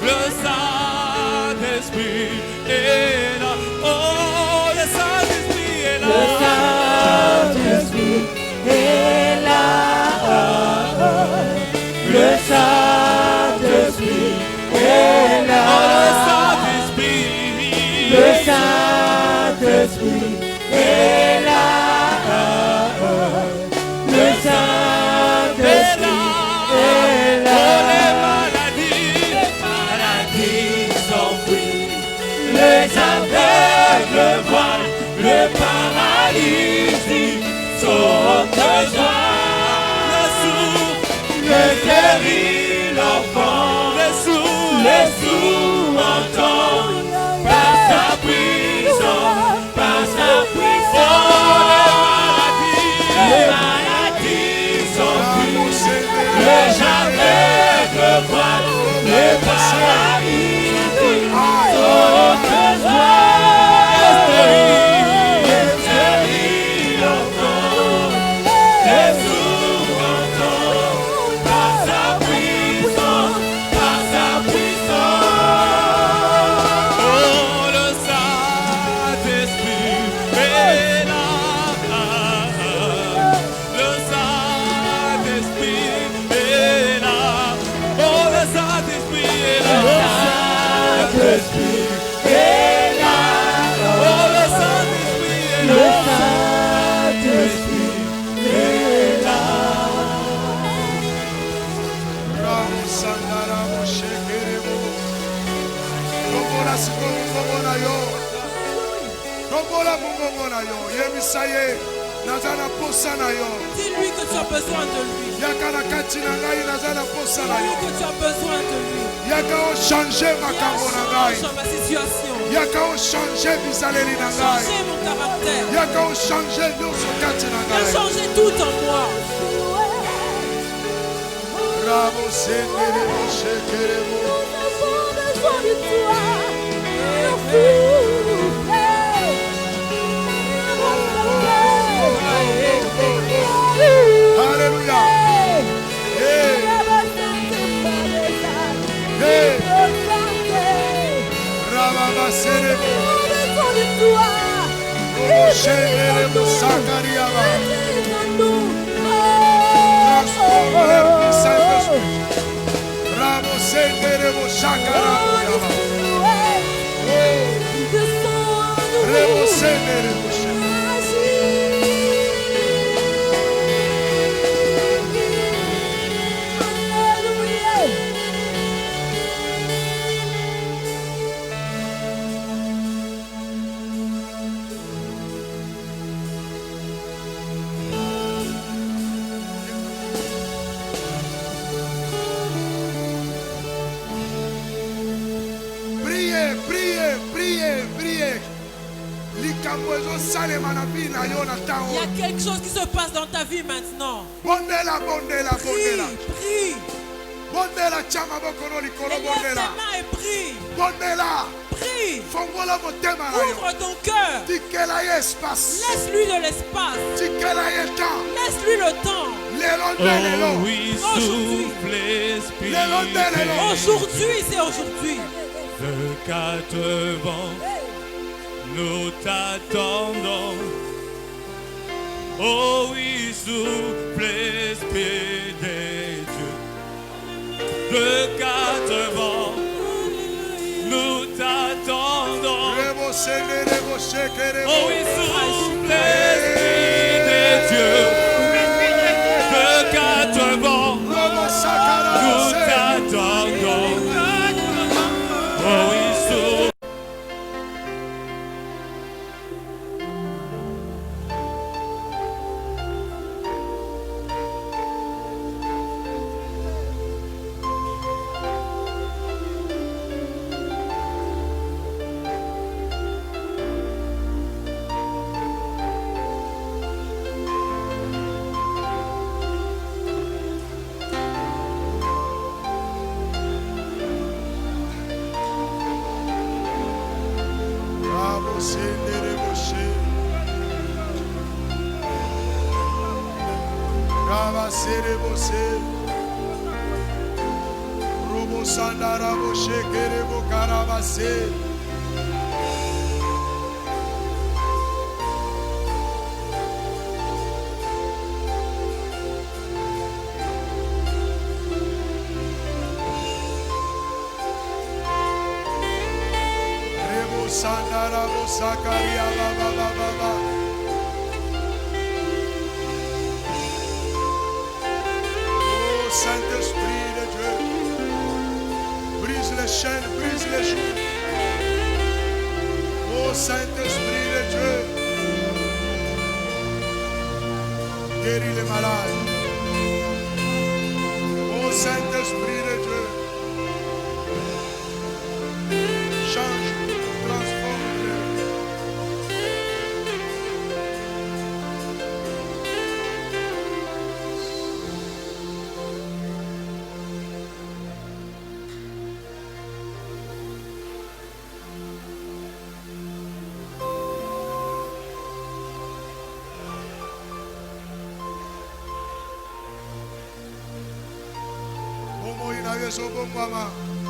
Le Saint-Esprit est là. Oh, le Saint-Esprit est là. Le Saint-Esprit est là. Le Saint-Esprit est là. Le Saint-Esprit est là. Les maladies s'enfuient. Les aveugles voient. Le paralysie saute de joie. Le guérit l'enfant, les sourds entendent, par sa puissance, les maladies s'enfuient, les aveugles voient, les paralysies sautent de joie. Le guérit l'enfant, les sourds entendent. Dis-lui que tu as besoin de lui. Dis-lui que tu as besoin de lui. Change ma situation. Changer mon caractère. Changer tout en moi. Alléluia. priez. Il y a quelque chose qui se passe dans ta vie maintenant. Prie. Lève tes mains et prie. Prie. Ouvre ton cœur. Laisse-lui de l'espace. Laisse-lui le temps. Oh oui, souffle Esprit. Aujourd'hui, c'est aujourd'hui. De quatre vents, nous t'attendons. Oh oui, souffle Esprit des dieux. De quatre vents, nous t'attendons. Oh oui, souffle Esprit des dieux. De quatre vents, nous t'attendons. Oh oui, souffle. Oh Saint-Esprit de Dieu, brise les chaînes, brise les joues. Oh Saint-Esprit de Dieu, guéris les malades. Oh Saint-Esprit de Dieu, change, transforme-les.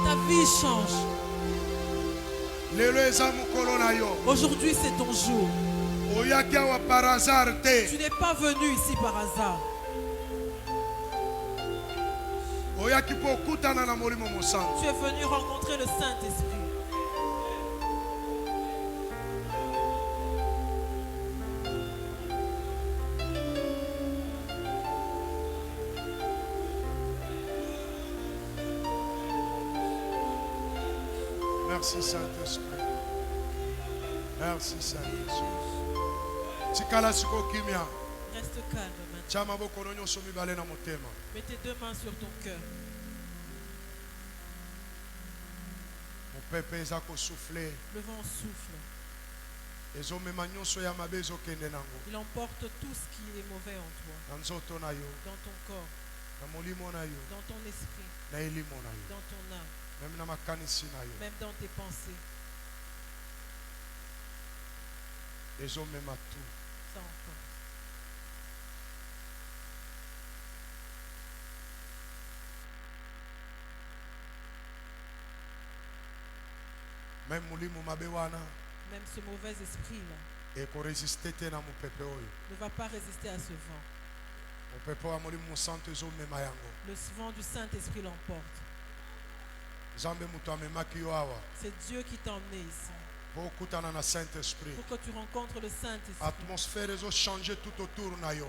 Ta vie change. Aujourd'hui, c'est ton jour. Tu n'es pas venu ici par hasard. Tu es venu rencontrer le Saint-Esprit. Merci Saint-Esprit. Merci Saint-Esprit. Reste calme maintenant. Mets tes deux mains sur ton cœur. Le vent souffle. Il emporte tout ce qui est mauvais en toi. Dans ton corps. Dans ton esprit. Dans ton âme. Même dans tes pensées. Ça emporte. Même ce mauvais esprit-là ne va pas résister à ce vent. Le vent du Saint-Esprit l'emporte. C'est Dieu qui t'a emmené ici. Pour que tu rencontres le Saint-Esprit.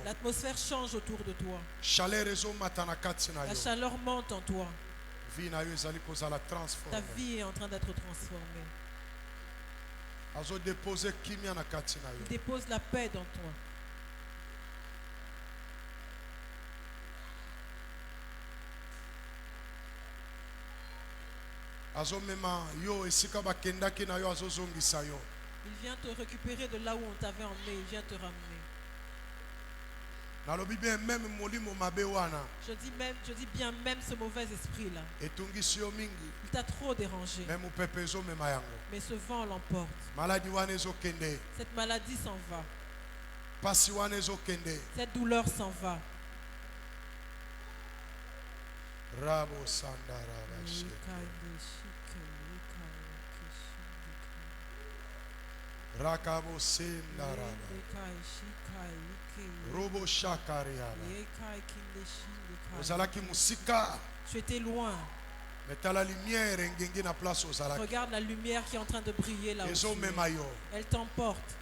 L'atmosphère change autour de toi. La chaleur monte en toi. Ta vie est en train d'être transformée. Il dépose la paix dans toi. Il vient te récupérer de là où on t'avait emmené. Il vient te ramener. Je dis bien même ce mauvais esprit-là. Il t'a trop dérangé. Mais ce vent l'emporte. Cette maladie s'en va. Cette douleur s'en va. Tu étais loin. Regarde la lumière qui est en train de briller là où elle t'emporte.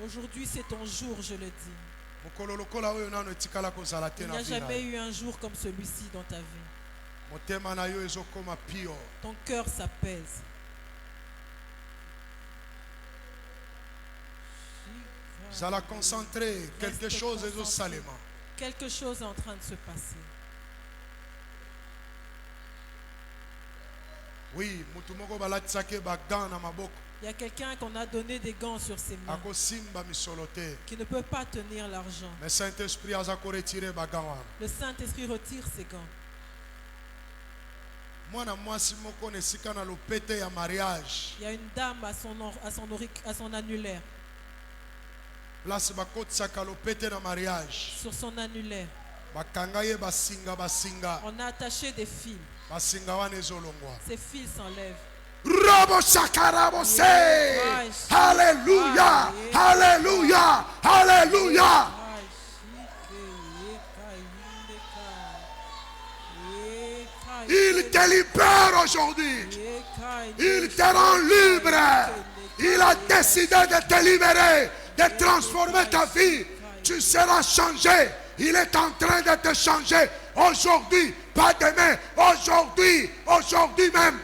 Aujourd'hui, c'est ton jour, je le dis. Il n'y a jamais eu un jour comme celui-ci dans ta vie. Ton cœur s'apaise. Quelque chose est Quelque chose est en train de se passer. Oui, il y a quelqu'un qu'on a donné des gants sur ses mains qui ne peut pas tenir l'argent. Le Saint-Esprit retire ses gants. Il y a une dame à son annulaire. Sur son annulaire. On a attaché des fils. Ces fils s'enlèvent. Alléluia, alléluia, alléluia. Il te libère aujourd'hui. Il te rend libre. Il a décidé de te libérer, de transformer ta vie. Tu seras changé. Il est en train de te changer aujourd'hui, pas demain, aujourd'hui, aujourd'hui même.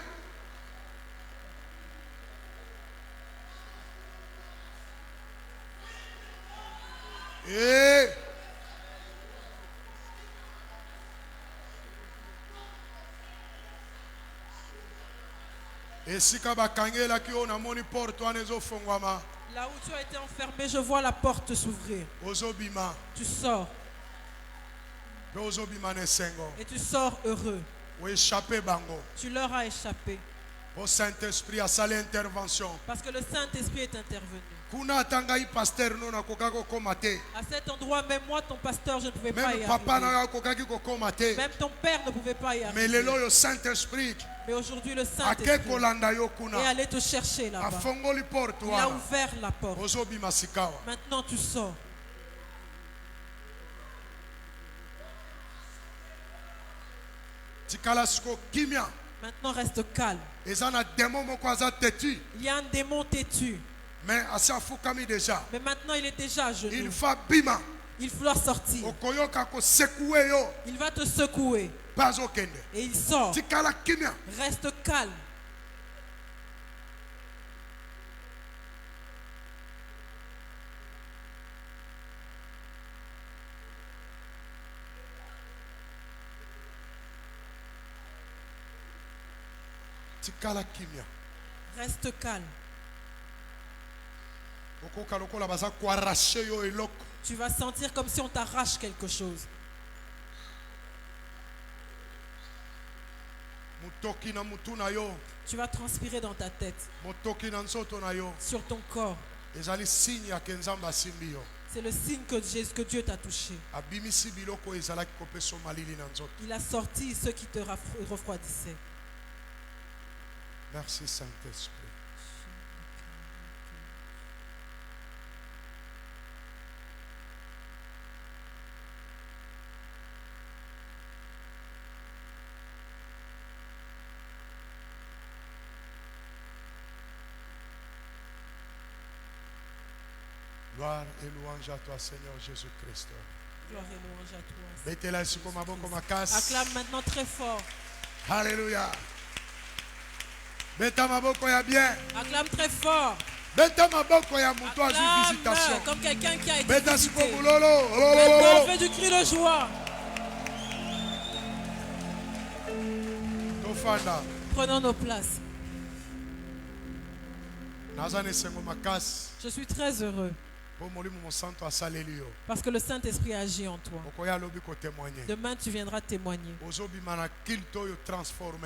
Là où tu as été enfermé, je vois la porte s'ouvrir. Tu sors. Et tu sors heureux. Tu leur as échappé. Parce que le Saint-Esprit est intervenu. À cet endroit, même moi, ton pasteur, je ne pouvais pas y arriver. Même ton père ne pouvait pas y arriver. Mais aujourd'hui, le Saint-Esprit est allé te chercher là-bas. Il a ouvert la porte. Maintenant, tu sors. Maintenant, reste calme. Il y a un démon têtu. Mais maintenant, il est déjà à genoux. Il doit sortir. Il va te secouer. Et il sort. Reste calme. Reste calme. Tu vas sentir comme si on t'arrache quelque chose. Tu vas transpirer dans ta tête. Sur ton corps. C'est le signe que Dieu t'a touché. Il a sorti ceux qui te refroidissaient. Merci Saint-Esprit. Gloire et louange à toi, Seigneur Jésus-Christ. Gloire et louange à toi. Acclame maintenant très fort. Alléluia. Acclame très fort. Acclame comme quelqu'un qui a été visité. Maintenant, fais du cri de joie. Prenons nos places. Je suis très heureux parce que le Saint-Esprit agit en toi. Demain, tu viendras témoigner.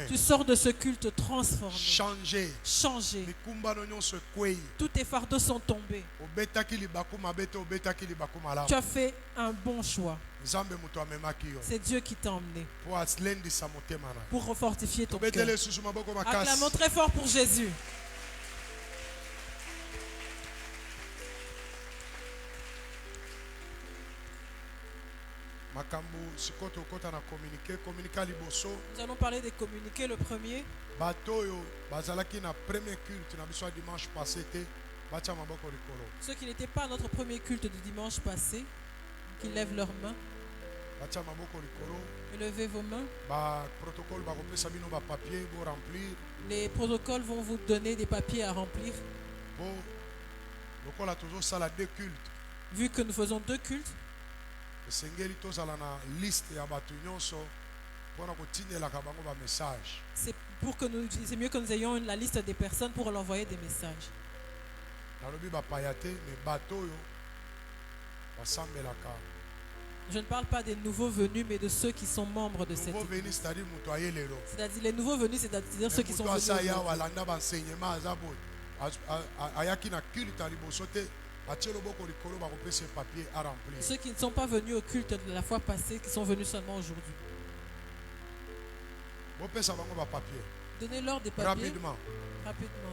Tu sors de ce culte transformé. Changé. Tous tes fardeaux sont tombés. Tu as fait un bon choix. C'est Dieu qui t'a emmené pour refortifier ton cœur. Acclamons très fort pour Jésus. Nous allons parler des communiqués. Le premier, ceux qui n'étaient pas à notre premier culte de dimanche passé, qui lèvent leurs mains. Levez vos mains. Les protocoles vont vous donner des papiers à remplir. Vu que nous faisons 2 cultes, c'est mieux que nous ayons la liste des personnes pour leur envoyer des messages. Je ne parle pas des nouveaux venus, mais de ceux qui sont membres de cette église. C'est-à-dire les nouveaux venus, c'est-à-dire ceux qui sont venus. Ceux qui ne sont pas venus au culte de la fois passée, qui sont venus seulement aujourd'hui. Donnez-leur des papiers. Rapidement.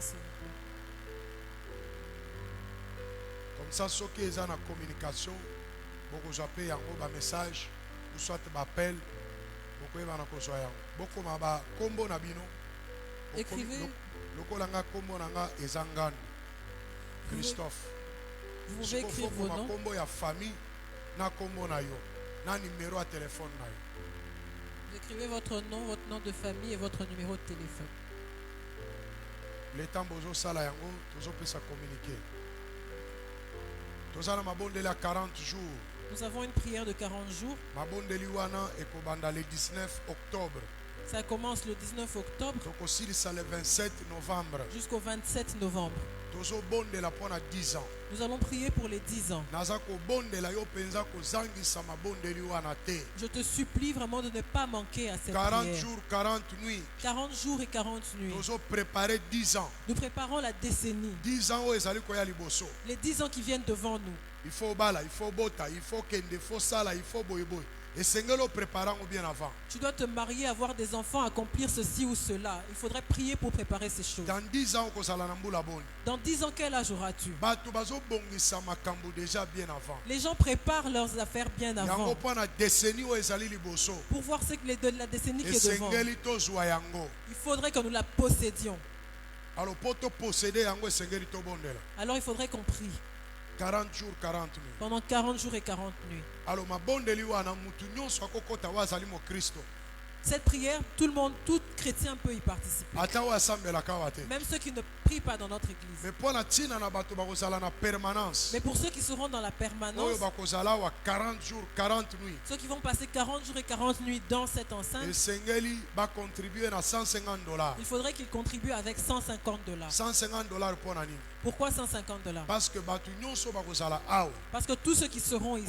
Comme ça, ceux qui sont en communication, vous appelez un message, ou soit m'appelle, écrivez. Christophe. Vous pouvez écrire vos noms. Vous écrivez votre nom de famille et votre numéro de téléphone. Le temps bozo sala yango, tozo pesa communiquer. Toza na mabondeli à 40 jours. Nous avons une prière de 40 jours. Mabondeli wana ekobanda le 19 octobre. Ça commence le 19 octobre. Le 27 novembre. Jusqu'au 27 novembre. Nous allons prier pour les 10 ans. Je te supplie vraiment de ne pas manquer à cette 40 prière. jours, 40 nuits. 40 jours et 40 nuits. Nous préparé 10 ans. Nous préparons la décennie. 10 ans les 10 ans qui viennent devant nous. Il faut bala, il faut bota, il faut kende, il faut sala, il faut boyboy. Et Seigneur préparant bien avant. Tu dois te marier, avoir des enfants, accomplir ceci ou cela. Il faudrait prier pour préparer ces choses. Dans 10 ans, dans 10 ans, quel âge auras-tu? Déjà bien avant. Les gens préparent leurs affaires bien avant. Pour voir ce que la décennie qui est devant. Il faudrait que nous la possédions. Alors il faudrait qu'on prie. 40 jours, 40 nuits. Pendant 40 jours et 40 nuits. Alors, cette prière, tout le monde, tout chrétien peut y participer. Même ceux qui ne prient pas dans notre église. Mais pour ceux qui seront dans la permanence, 40 jours, 40 nuits. Ceux qui vont passer 40 jours et 40 nuits dans cette enceinte, il faudrait qu'ils contribuent avec $150. $150 pour l'année. Pourquoi $150? Parce que tous ceux qui seront ici,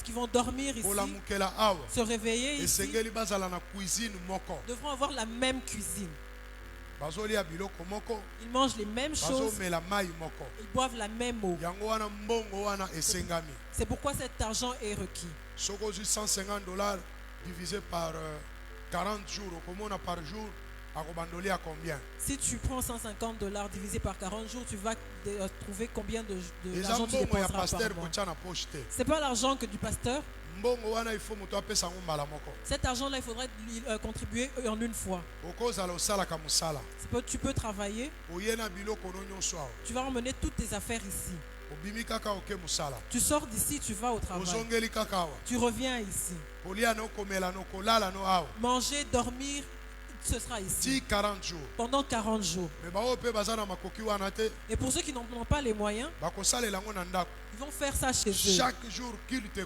qui vont dormir ici, se réveiller ici, devront avoir la même cuisine. Ils mangent les mêmes choses. Ils boivent la même eau. C'est pourquoi cet argent est requis. $150 divisé par 40 jours, par jour. Si tu prends $150 divisé par 40 jours, tu vas trouver combien d'argent tu dépenseras par mois. Ce n'est pas l'argent que du pasteur. Cet argent-là, il faudrait contribuer en une fois. Tu peux travailler. Tu vas emmener toutes tes affaires ici. Tu sors d'ici, tu vas au travail. Tu reviens ici. Manger, dormir, ce sera ici. 40 jours. Pendant 40 jours. Et pour ceux qui n'ont pas les moyens, ils vont faire ça chez eux. Chaque jour, culte.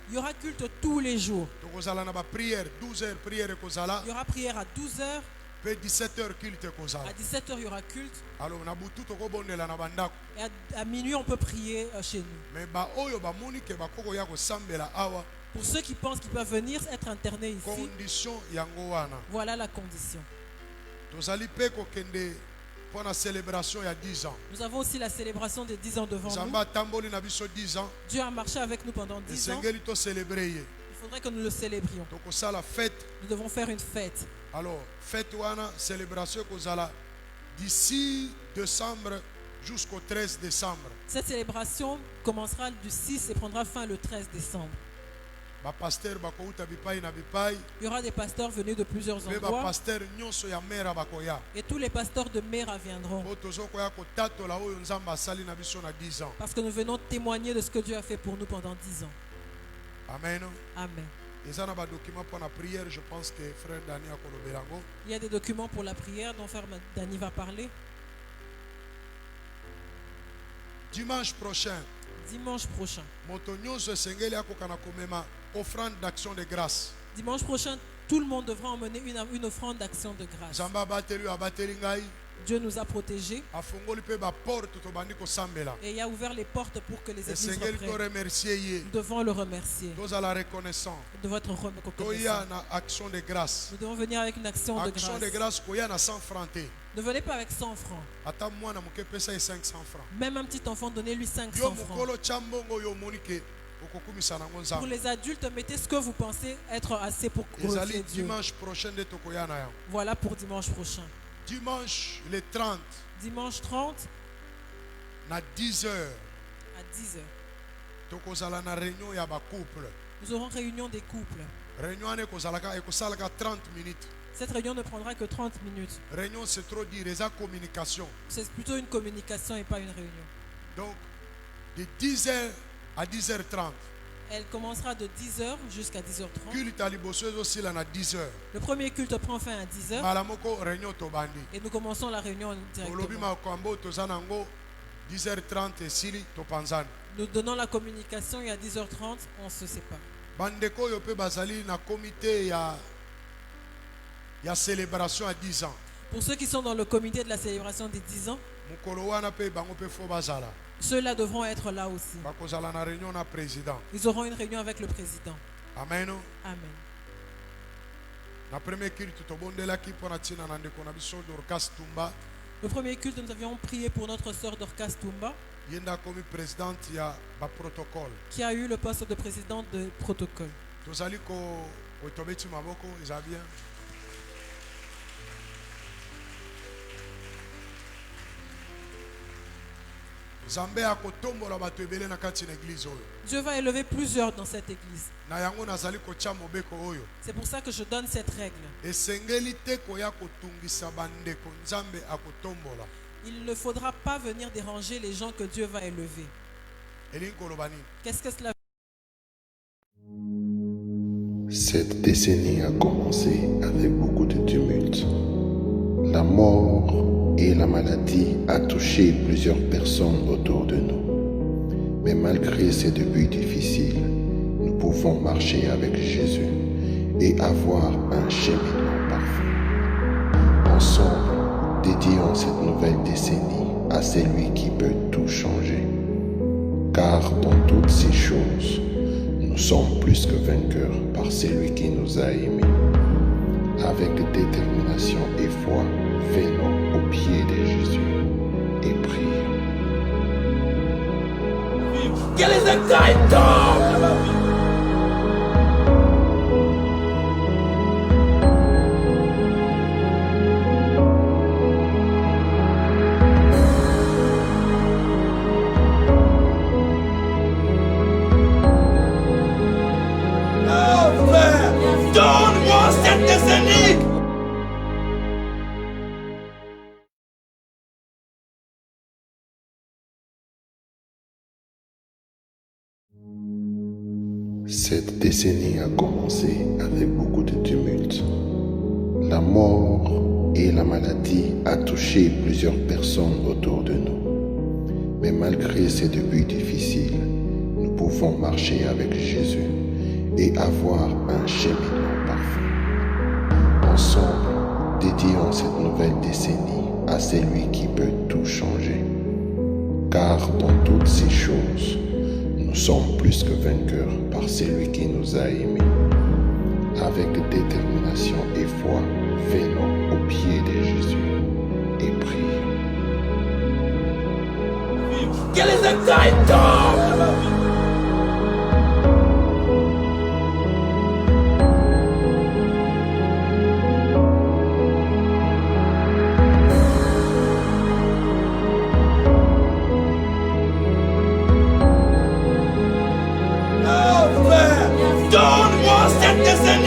Il y aura culte tous les jours. Il y aura prière à 12 heures. À 17h, culte. À 17h, il y aura culte. Et à minuit, on peut prier chez nous. Pour ceux qui pensent qu'ils peuvent venir être internés ici, voilà la condition. Pour la célébration il y a 10 ans. Nous avons aussi la célébration des 10 ans devant nous. Dieu a marché avec nous pendant 10 ans. Il faudrait que nous le célébrions. Nous devons faire une fête. Alors, fête ou célébration d'ici décembre jusqu'au 13 décembre. Cette célébration commencera du 6 et prendra fin le 13 décembre. Il y aura des pasteurs venus de plusieurs endroits. Et tous les pasteurs de Mera viendront. Parce que nous venons témoigner de ce que Dieu a fait pour nous pendant 10 ans. Amen. Amen. Il y a des documents pour la prière dont frère Dani va parler. Dimanche prochain. Offrande d'action de grâce. Dimanche prochain, tout le monde devra emmener une offrande d'action de grâce. Dieu nous a protégés. Et il a ouvert les portes pour que les églises reprennent. Nous devons le remercier. De votre reconnaissance. Nous devons venir avec une action de grâce. Ne venez pas avec 100 francs. Même un petit enfant, donnez-lui 500 francs. Pour les adultes, mettez ce que vous pensez être assez pour glorifier Dieu. Voilà pour dimanche prochain. Dimanche le 30. Dimanche 30. À 10 heures. À 10 heures. Nous aurons réunion des couples. Réunion 30 minutes. Cette réunion ne prendra que 30 minutes. Réunion, c'est trop dire, c'est communication. C'est plutôt une communication et pas une réunion. Donc, de 10h à 10h30. Elle commencera de 10h jusqu'à 10h30. Culte à Libosseuse aussi là à 10h. Le premier culte prend fin à 10h. Et nous commençons la réunion directement. 10h30 et Sili Topanzan. Nous donnons la communication et à 10h30 on se sépare. Bandeko yope bazali na comité ya célébration à 10 ans. Pour ceux qui sont dans le comité de la célébration des 10 ans, ceux-là devront être là aussi. Ils auront une réunion avec le président. Amen. Amen. Le premier culte, nous avions prié pour notre sœur Dorcas Tumba, qui a eu le poste de présidente de protocole. Dieu va élever plusieurs dans cette église. C'est pour ça que je donne cette règle. Il ne faudra pas venir déranger les gens que Dieu va élever. Qu'est-ce que cela veut dire? Cette décennie a commencé avec beaucoup de tumultes. La mort et la maladie a touché plusieurs personnes autour de nous. Mais malgré ces débuts difficiles, nous pouvons marcher avec Jésus et avoir un cheminement parfait. Ensemble, dédions cette nouvelle décennie à celui qui peut tout changer. Car dans toutes ces choses, nous sommes plus que vainqueurs par celui qui nous a aimés. Avec détermination et foi, venons au pied de Jésus et prions. Que les écailles tombent dans ma vie. Donne-moi cette décennie. Cette décennie a commencé avec beaucoup de tumultes. La La mort et la maladie a touché plusieurs personnes autour de nous. Mais malgré ces débuts difficiles, nous pouvons marcher avec Jésus et avoir un cheminement parfait. Ensemble, dédions cette nouvelle décennie à celui qui peut tout changer. Car dans toutes ces choses, nous sommes plus que vainqueurs par celui qui nous a aimés. Avec détermination et foi, venons au pied de Jésus et prions. Quel est le temps? Donne-moi cette décennie.